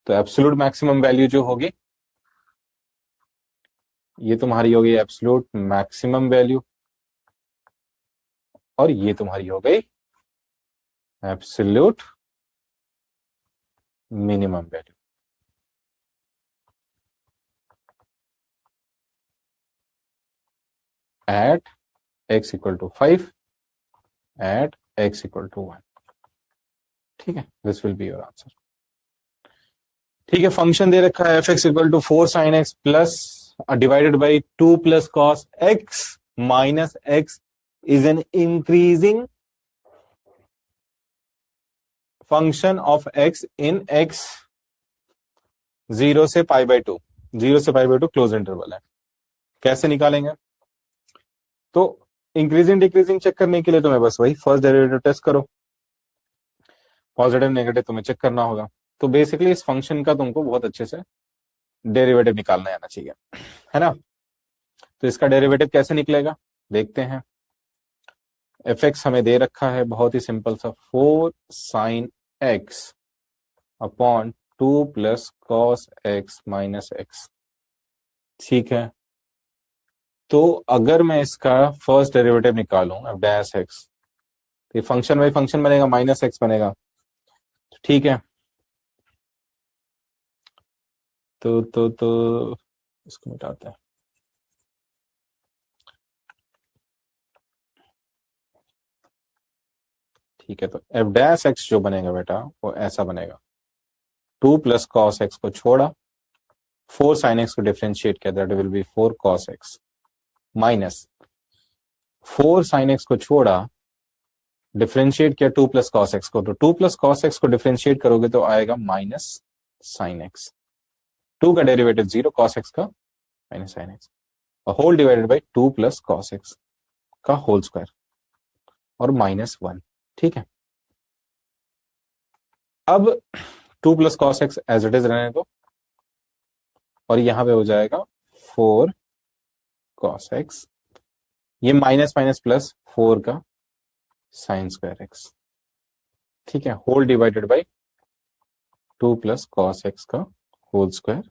तो एब्सोल्यूट मैक्सिमम वैल्यू जो होगी ये तुम्हारी होगी एब्सोल्यूट मैक्सिमम वैल्यू, और ये तुम्हारी हो गई absolute minimum value. At x equal to 5, at x equal to 1। ठीक है, this will be your answer. ठीक है, फंक्शन दे रखा है f(x) equal to 4 sin x plus divided by 2 plus cos x minus x is an increasing function of x in x 0 से π/2, 0 से π/2 क्लोज इंटरवल है। कैसे निकालेंगे? तो इंक्रीजिंग डिक्रीजिंग चेक करने के लिए तुम्हें बस वही फर्स्ट डेरिवेटिव टेस्ट करो, पॉजिटिव नेगेटिव तुम्हें चेक करना होगा। तो बेसिकली इस फंक्शन का तुमको बहुत अच्छे से डेरिवेटिव निकालना आना चाहिए, है ना। तो इसका डेरिवेटिव कैसे निकलेगा देखते हैं। f(x) हमें दे रखा है बहुत ही सिंपल सा, 4 sin x upon 2 plus cos x minus x। ठीक है, तो अगर मैं इसका फर्स्ट डेरिवेटिव निकालूं f डैश x, तो फंक्शन बाई फंक्शन बनेगा, माइनस x बनेगा। ठीक है, तो इसको मिटाते हैं। ठीक है, तो f डैश x जो बनेगा बेटा वो ऐसा बनेगा, 2 प्लस cos x को छोड़ा, 4 sin x को डिफरेंशिएट किया, that will be 4 cos x minus 4 sin x को छोड़ा, डिफरेंशिएट किया 2 प्लस cos x को, तो 2 प्लस cos x को डिफरेंशिएट करोगे तो आएगा माइनस sin x। 2 का डेरिवेटिव 0, cos x का minus sin x, whole divided by 2 plus cos x का होल स्क्वायर और -1। ठीक है, अब 2 plus cos x as it is रहने दो, और यहां पे हो जाएगा 4 cos x, ये माइनस माइनस प्लस 4 का साइन स्क्वायर x। ठीक है, whole divided by 2 plus cos x का होल स्क्वायर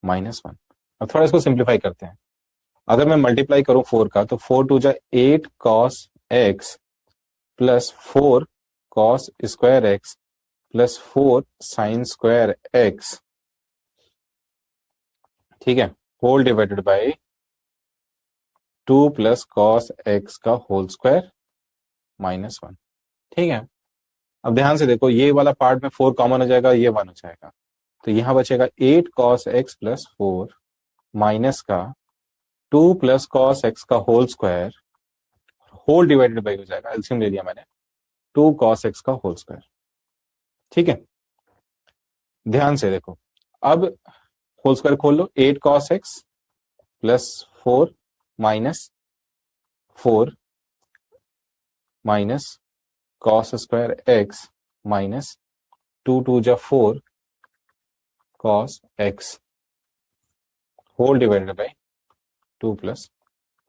-1। अब थोड़ा इसको सिंप्लीफाई करते हैं। अगर मैं मल्टीप्लाई करूं 4 का, तो 4 टू जा 8 cos x plus 4 cos square x plus 4 sine square x। ठीक है, whole divided by 2 plus cos x का होल स्क्वायर -1। ठीक है, अब ध्यान से देखो, ये वाला पार्ट में 4 कॉमन हो जाएगा, ये 1 हो जाएगा, तो यहां बचेगा 8 cos x प्लस 4 माइनस का 2 प्लस cos x का whole square, whole divided by हो जाएगा, एलसीएम ले लिया मैंने, 2 cos x का होल स्क्वायर। ठीक है, ध्यान से देखो, अब होल स्क्वायर खोल लो, 8 cos x plus 4 minus 4 minus cos square x minus 2 टू जा 4 cos x whole divided by 2 plus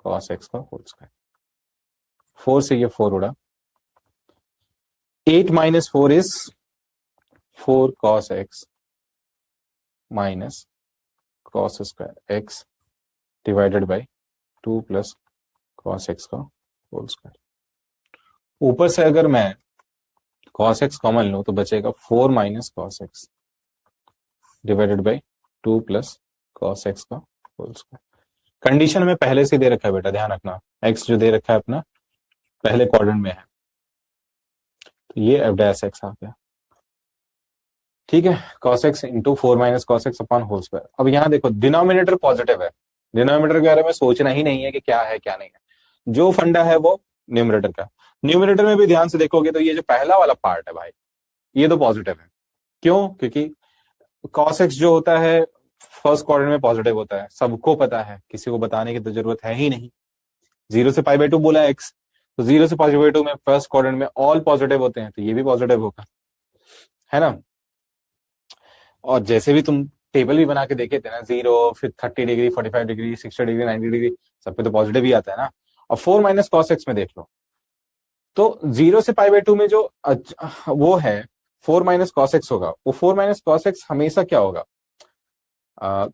cos x का होल स्क्वायर। 4 से ये 4 उड़ा, 8 minus 4 is 4 cos x minus cos square x divided by 2 plus cos x का होल स्क्वायर। ऊपर से अगर मैं cos x कॉमन लूं तो बचेगा 4 minus cos x divided by 2 plus cos x का होल स्क्वायर। कंडीशन में पहले से दे रखा है बेटा, ध्यान रखना, x जो दे रखा है अपना पहले क्वाड्रेंट में है, तो ये f डैश x आ गया, ठीक है, cos x into 4 minus cos x upon whole square. अब यहां देखो डिनोमिनेटर पॉजिटिव है, डिनोमिनेटर के बारे में सोचना ही नहीं है कि क्या है क्या नहीं है, जो फंडा है वो न्यूमरेटर का। न्यूमरेटर में भी ध्यान से देखोगे तो ये जो पहला वाला पार्ट है भाई, ये तो पॉजिटिव है। क्यों? क्योंकि cos x जो होता है फर्स्ट क्वाड्रेंट में पॉजिटिव होता है, सबको पता है, किसी को बताने की तो जरूरत है ही नहीं। 0 से पाई बाई 2 बोला x, तो 0 से पाई बाई 2 में फर्स्ट क्वाड्रेंट में ऑल पॉजिटिव होते हैं, तो ये भी पॉजिटिव होगा, है ना। और जैसे भी तुम टेबल भी बना के देखे थे ना, 0 फिर 30 डिग्री 45 डिग्री 60 डिग्री 90 डिग्री, सब पे तो पॉजिटिव ही आता है ना। और 4 माइनस कॉस एक्स में देख लो, तो 0 से पाई बाई 2 में जो वो है 4 माइनस कॉस एक्स होगा, वो 4 माइनस कॉस एक्स हमेशा क्या होगा,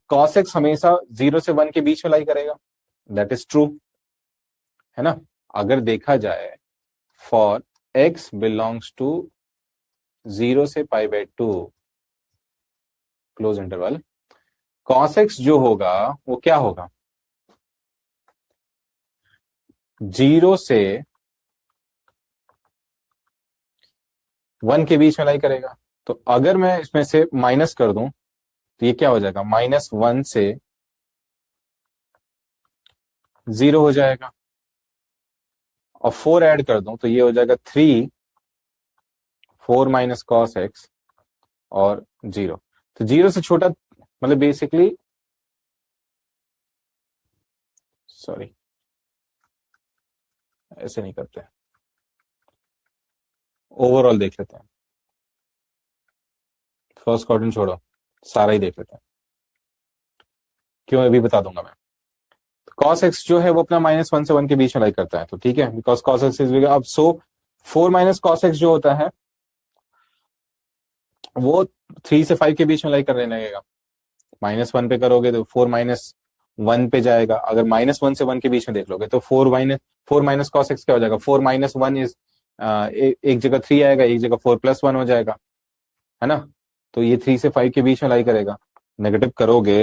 कॉस एक्स हमेशा 0 से 1 के बीच में लाई करेगा, दैट इज ट्रू, है ना। अगर देखा जाए फॉर एक्स बिलोंग्स टू 0 से pi by 2 close interval, cos x जो होगा वो क्या होगा, 0 से 1 के बीच में लाई करेगा। तो अगर मैं इसमें से माइनस कर दूं तो ये क्या हो जाएगा, -1 से 0 हो जाएगा, और 4 ऐड कर दूं तो ये हो जाएगा 3 4 माइनस कॉस एक्स और 0। तो 0 से छोटा मतलब बेसिकली, सॉरी ऐसे नहीं करते, ओवरऑल देख लेते हैं, फर्स्ट क्वाड्रेंट छोड़ो, सारा ही देख लेते हैं, क्यों अभी बता दूंगा मैं। cos x जो है वो अपना -1 से 1 के बीच में लाई करता है, तो ठीक है, बिकॉज cos x इज, अब सो 4 माइनस cos x जो होता है वो 3 से 5 के बीच में लाई करने लगेगा। -1 पे करोगे तो 4 माइनस 1 पे जाएगा, अगर -1 से 1 के बीच में देख लोगे तो 4 माइनस cos x क्या हो जाएगा, 4 माइनस 1 इज एक जगह 3 आएगा, एक जगह 4 प्लस 1 हो जाएगा, है ना। तो ये 3 से 5 के बीच में लाई करेगा, नेगेटिव करोगे,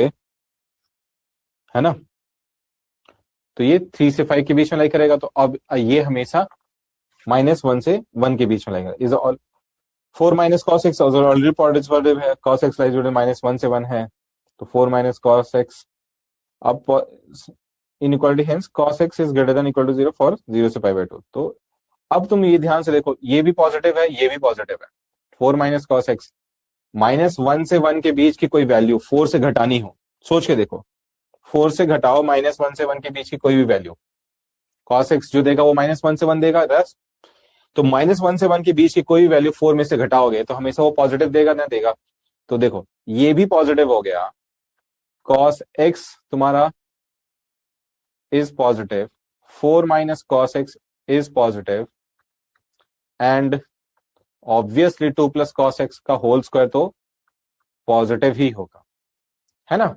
है ना, तो ये 3 से 5 के बीच में लाई करेगा। तो अब ये हमेशा -1 से 1 के बीच में लाई करेगा, is all 4 minus cos x already positive है, cos x लाइज -1 से 1 है, तो 4 माइनस कॉस एक्स, अब inequality hence cos x is greater than equal to 0 for 0 से पाई बाई 2। तो अब तुम ये ध्यान से देखो, ये भी पॉजिटिव है, ये भी पॉजिटिव है। 4 माइनस कॉस एक्स, -1 से 1 के बीच की कोई वैल्यू 4 से घटानी हो, सोच के देखो, 4 से घटाओ -1 से 1 के बीच की कोई भी वैल्यू, cos x जो देगा वो -1 से 1 देगा, बस। तो -1 से 1 के बीच की कोई भी वैल्यू 4 में से घटाओगे तो हमेशा वो पॉजिटिव देगा ना देगा। तो देखो ये भी पॉजिटिव हो गया, cos x तुम्हारा is positive, 4 minus cos x is positive, and obviously 2 plus cos x का होल स्क्वायर तो पॉजिटिव ही होगा, है ना।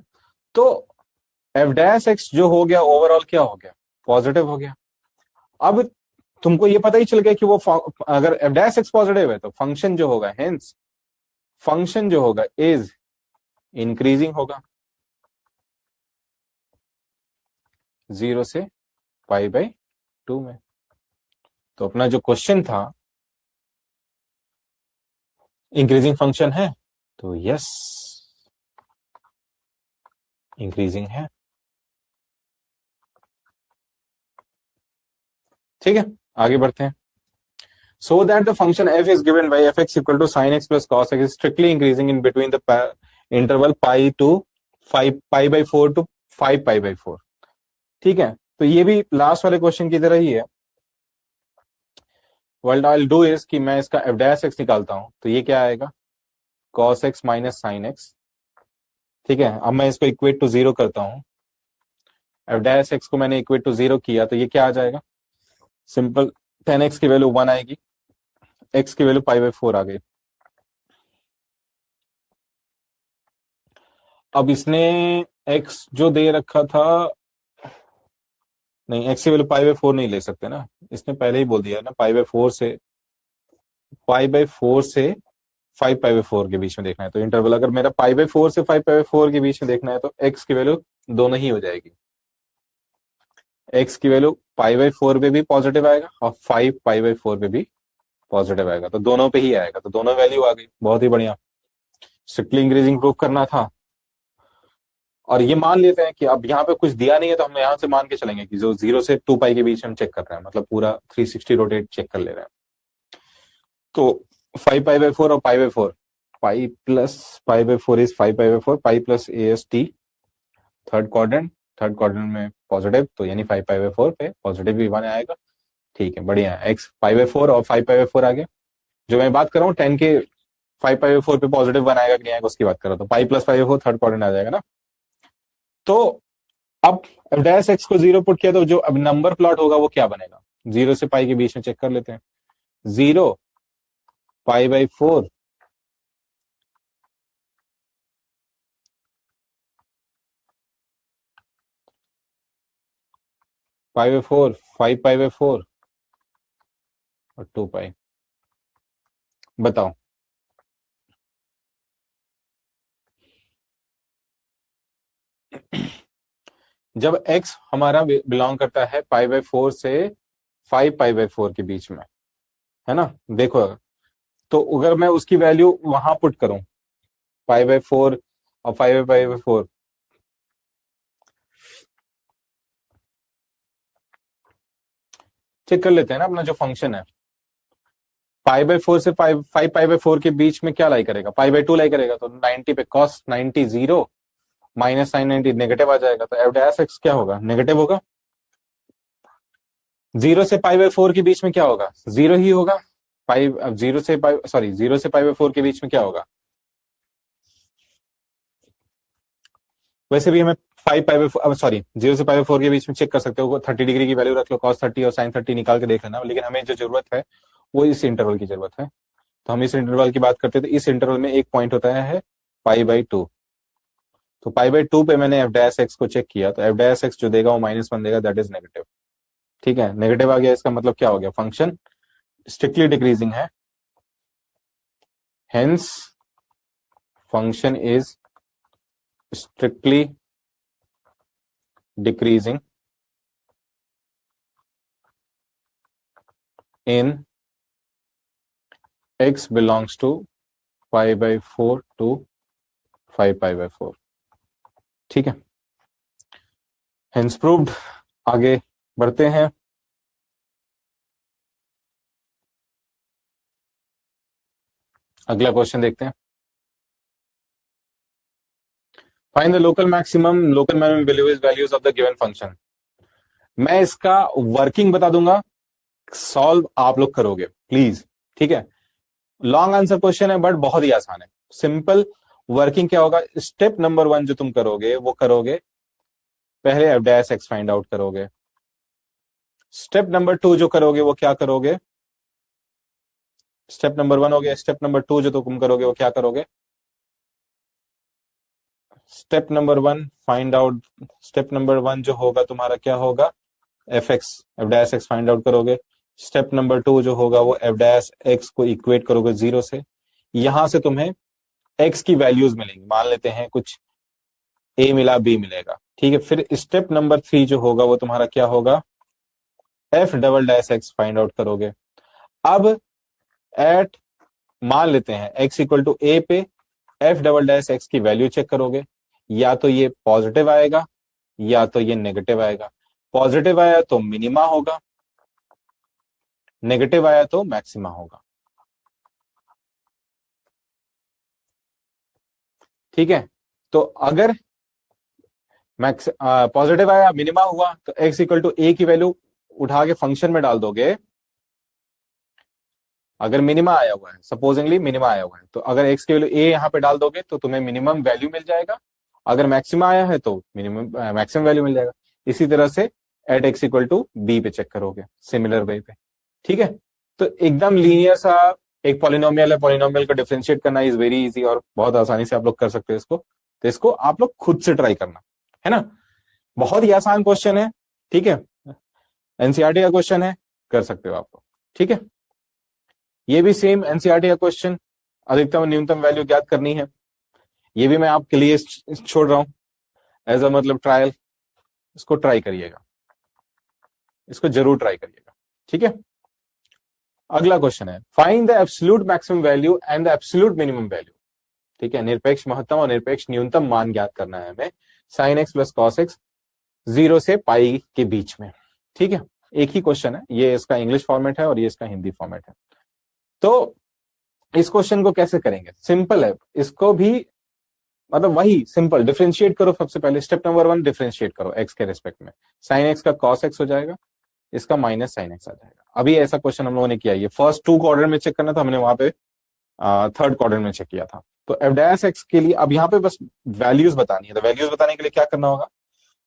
तो f डैश x जो हो गया ओवरऑल क्या हो गया, पॉजिटिव हो गया। अब तुमको ये पता ही चल गया कि वो अगर f डैश x पॉजिटिव है तो फंक्शन जो होगा, हेंस फंक्शन जो होगा इज इंक्रीजिंग होगा 0 से पाई बाई 2 में। तो अपना जो क्वेश्चन था इंक्रीजिंग फंक्शन है, तो यस इंक्रीजिंग है, ठीक है, आगे बढ़ते हैं। So that the function f is given by fx equal to sin x plus cos x is strictly increasing in between the interval pi to 5 pi by 4 to 5 pi by 4, ठीक है। तो ये भी लास्ट वाले क्वेश्चन की तरह ही है। What I'll do is कि मैं इसका f dash x निकालता हूं, तो ये क्या आएगा, cos x minus sin x, ठीक है। अब मैं इसको इक्वेट टू 0 करता हूं, f dash x को मैंने इक्वेट टू 0 किया तो ये क्या आ जाएगा, सिंपल 10x की वैल्यू 1 आएगी, x की वैल्यू π/4 आ गई। अब इसने x जो दे रखा था, नहीं x की वैल्यू π/4 नहीं ले सकते ना, इसने पहले ही बोल दिया ना π/4 से 5π/4 के बीच में देखना है। तो इंटरवल अगर मेरा π/4 से 5π/4 के बीच में देखना है तो x की वैल्यू दोनों ही हो जाएगी। x की वैल्यू π/4 पे भी पॉजिटिव आएगा और 5π/4 पे भी पॉजिटिव आएगा, तो दोनों पे ही आएगा, तो दोनों वैल्यू आ गई। बहुत ही बढ़िया। स्ट्रिक्टली इंक्रीजिंग प्रूफ करना था। और ये मान लेते हैं कि अब यहाँ पे कुछ दिया नहीं है, तो हम यहाँ से मान के चलेंगे कि जो 0 से 2π के बीच में हम चेक कर रहे हैं, मतलब पूरा 360 रोटेट चेक कर ले रहे हैं। तो 5π/4 और π/4, pi plus π/4 is 5π/4, pi plus AST third quadrant में पॉजिटिव, तो यानी 5π/4 पे पॉजिटिव भी 1 आएगा। ठीक है, बढ़िया है। x π/4 और 5π/4 आ गया। जो मैं बात कर रहा हूँ 10 के 5π/4 पे पॉजिटिव 1 आएगा कि नहीं आएगा उसकी बात कर रहा हूँ। तो पाई प्लस π/4 थर्ड क्वाड्रेंट आ जाएगा ना। तो अब f' को 0 पुट किया तो जो अब नंबर प्लॉट होगा वो क्या बनेगा, 0 से पाई के बीच में चेक कर लेते हैं। 0 π/4 π/4 5π/4 और 2π। बताओ जब x हमारा बिलोंग करता है π/4 से 5π/4 के बीच में, है ना, देखो तो अगर मैं उसकी वैल्यू वहां पुट करूं π/4 और 5π/4, चेक कर लेते हैं ना अपना जो फंक्शन है। π/4 से 5π/4 के बीच में क्या लाई करेगा, π/2 लाई करेगा, तो 90 पे cos 90 0 माइनस साइन 90 नेगेटिव आ जाएगा, तो f' क्या होगा, नेगेटिव होगा। 0 से π/4 के बीच में क्या होगा, 0 ही होगा। पाई अब 0 से π/4 के बीच में क्या होगा, वैसे भी हमें 0 से π/4 के बीच में चेक कर सकते हो, 30 डिग्री की वैल्यू रख लो, cos 30 और sin 30 निकाल के देख लेना, लेकिन हमें जो जरूरत है वो इस इंटरवल की जरूरत है। तो हम इस इंटरवल की बात करते हैं, तो इस इंटरवल में एक पॉइंट होता है π/2। तो π/2 पे मैंने f' को चेक किया, तो f' जो देगा वो -1 देगा, दैट इज नेगेटिव। ठीक है, नेगेटिव आ गया, इसका मतलब क्या हो गया, फंक्शन स्ट्रिक्टली डिक्रीजिंग है, hence function is strictly decreasing in x belongs to π/4 to 5π/4। ठीक है, hence proved। आगे बढ़ते हैं। अगला क्वेश्चन देखते हैं। Find the local minimum values of the given function. मैं इसका वर्किंग बता दूंगा, सॉल्व आप लोग करोगे प्लीज। ठीक है, लॉन्ग आंसर क्वेश्चन है बट बहुत ही आसान है, सिंपल। वर्किंग क्या होगा, स्टेप नंबर 1 जो तुम करोगे वो करोगे, पहले f' फाइंड आउट करोगे। स्टेप नंबर 2 जो करोगे वो क्या करोगे, स्टेप नंबर 1 हो गया, स्टेप नंबर 2 जो तुम करोगे वो क्या करोगे, step number 1 find out, step number 1 जो होगा तुम्हारा क्या होगा, f' फाइंड आउट करोगे। स्टेप नंबर 2 जो होगा वो f' को इक्वेट करोगे 0 से, यहां से तुम्हें x की वैल्यूज मिलेंगी, मान लेते हैं कुछ a मिला b मिलेगा। ठीक है, फिर स्टेप नंबर 3 जो होगा वो तुम्हारा क्या होगा, f" फाइंड आउट करोगे। अब एट मान लेते हैं x इक्वल टू a पे f" की वैल्यू चेक करोगे, या तो ये पॉजिटिव आएगा या तो ये नेगेटिव आएगा। पॉजिटिव आया तो मिनिमा होगा, नेगेटिव आया तो मैक्सिमा होगा। ठीक है, तो अगर पॉजिटिव आया मिनिमा हुआ तो x इक्वल टू a की वैल्यू उठा के फंक्शन में डाल दोगे। अगर मिनिमा आया हुआ है, सपोजिंगली मिनिमा आया हुआ है, तो अगर x की वैल्यू a यहां पे डाल दोगे तो तुम्हें मिनिमम वैल्यू मिल जाएगा। अगर मैक्सिमा आया है तो मिनिमम मैक्सिमम वैल्यू मिल जाएगा। इसी तरह से at x equal to b पे चेक करोगे सिमिलर वे पे। ठीक है, तो एकदम लीनियर सा एक पॉलिनोमियल है, पॉलिनोमियल को डिफरेंशिएट करना इज वेरी इजी और बहुत आसानी से आप लोग कर सकते हो इसको। तो इसको आप लोग खुद से ट्राई करना, है ना। बहुत ही आसान क्वेश्चन है, ठीक है, एनसीईआरटी का क्वेश्चन है, कर सकते हो आप लोग, ठीक है। ये भी सेम एनसीईआरटी का क्वेश्चन, अधिकतम और न्यूनतम वैल्यू ज्ञात करनी है। ये भी मैं आपके लिए छोड़ रहा हूं एज अ मतलब ट्रायल, इसको ट्राई करिएगा, इसको जरूर ट्राई करिएगा, ठीक है। अगला क्वेश्चन है find the absolute maximum value and the absolute minimum value, ठीक है। निरपेक्ष महत्तम और निरपेक्ष न्यूनतम मान ज्ञात करना है हमें sine x plus cos x 0 से पाई के बीच में, ठीक है। एक ही क्वेश्चन है, ये इसका इंग्लिश फॉर्मेट है और ये इसका हिंदी फॉर्मेट है। तो इस क्वेश्चन को कैसे करेंगे, सिंपल है, इसको भी मतलब वही सिंपल डिफरेंशिएट करो। सबसे पहले स्टेप नंबर 1 डिफरेंशिएट करो एक्स के रेस्पेक्ट में, साइन एक्स का कॉस एक्स हो जाएगा, इसका माइनस साइन एक्स आ जाएगा। अभी ऐसा क्वेश्चन हम लोगों ने किया, ये फर्स्ट 2 क्वाड्रेंट में चेक करना था, हमने वहां पे थर्ड क्वाड्रेंट में चेक किया था। तो एफ डैश एक्स के लिए अब यहाँ पे बस वैल्यूज बतानी है, तो वैल्यूज बताने के लिए क्या करना होगा,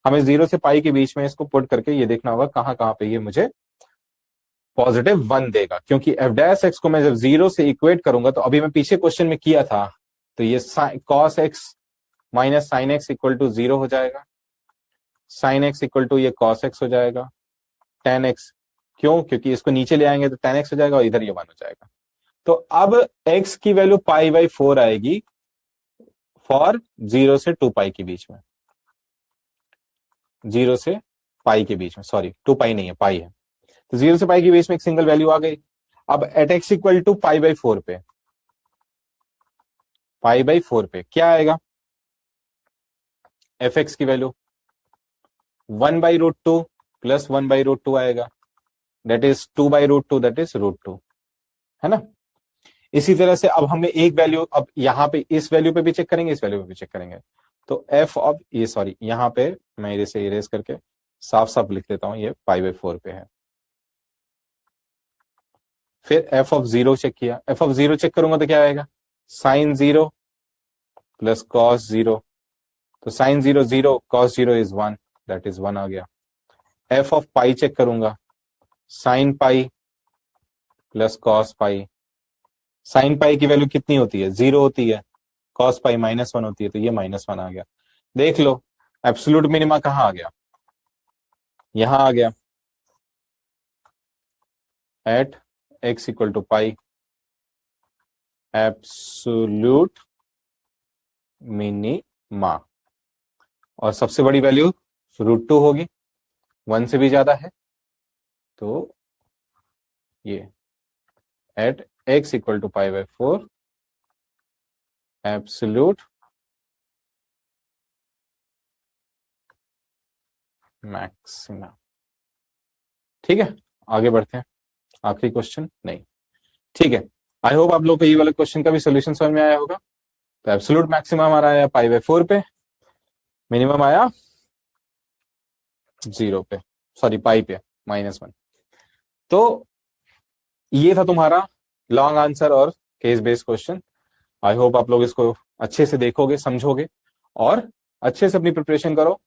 हमें 0 से पाई के बीच में इसको पुट करके ये देखना होगा कहां कहां पे ये मुझे पॉजिटिव 1 देगा, क्योंकि एफ डैश एक्स को मैं जब 0 से इक्वेट करूंगा, तो अभी मैं पीछे क्वेश्चन में किया था, तो ये cos x minus sine x equal to 0 हो जाएगा, साइन एक्स इक्वल टू ये कॉस एक्स हो जाएगा, टेन एक्स, क्यों, क्योंकि इसको नीचे ले आएंगे तो टेन एक्स हो जाएगा और इधर ये 1 हो जाएगा। तो अब x की वैल्यू पाई बाई 4 आएगी फॉर 0 से 2 पाई के बीच में, 0 से पाई के बीच में, सॉरी 2 पाई नहीं है, पाई है। तो 0 से पाई के बीच में एक सिंगल वैल्यू आ गई। अब at x equal to pi by 4 पे, पाई बाई 4 पे क्या आएगा, एफ एक्स की वैल्यू 1/√2 प्लस 1/√2 आएगा, दैट इज 2/√2, दैट इज √2, है ना। इसी तरह से अब हमें एक वैल्यू, अब यहां पे इस वैल्यू पे भी चेक करेंगे, इस वैल्यू पे भी चेक करेंगे। तो एफ ऑफ ये, सॉरी यहां पे मैं इसे इरेज करके साफ साफ लिख देता हूं, ये पाई बाई 4 पे है। फिर एफ ऑफ 0 चेक किया, एफ ऑफ 0 चेक करूंगा तो क्या आएगा, साइन 0 प्लस कॉस 0, तो sine 0 0, cos 0 is 1, that is 1 आ गया। एफ ऑफ पाई चेक करूंगा, sine pi plus cos pi, sine pi की वैल्यू कितनी होती है, 0 होती है, कॉस पाई -1 होती है, तो ये -1 आ गया। देख लो एब्सोल्यूट मिनिमा कहां आ गया, यहां आ गया, at x equal to pi, absolute minima, और सबसे बड़ी वैल्यू √2 होगी, 1 से भी ज्यादा है, तो ये at x equal to pi by 4 absolute maxima, ठीक है। आगे बढ़ते हैं, आखिरी क्वेश्चन नहीं, ठीक है। आई होप आप लोग को ये वाले क्वेश्चन का भी सोल्यूशन समझ में आया होगा। तो एब्सोल्यूट मैक्सिमम हमारा आया पाई बाई 4 पे, मिनिमम आया 0 पे, सॉरी पाई पे -1। तो ये था तुम्हारा लॉन्ग आंसर और case based question. I hope आप लोग इसको अच्छे से देखोगे, समझोगे और अच्छे से अपनी प्रिपरेशन करो,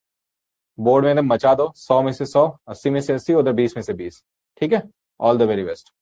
बोर्ड में एकदम मचा दो, 100 में से 100, 80 में से 80, उधर 20 में से 20, ठीक है। All the very best.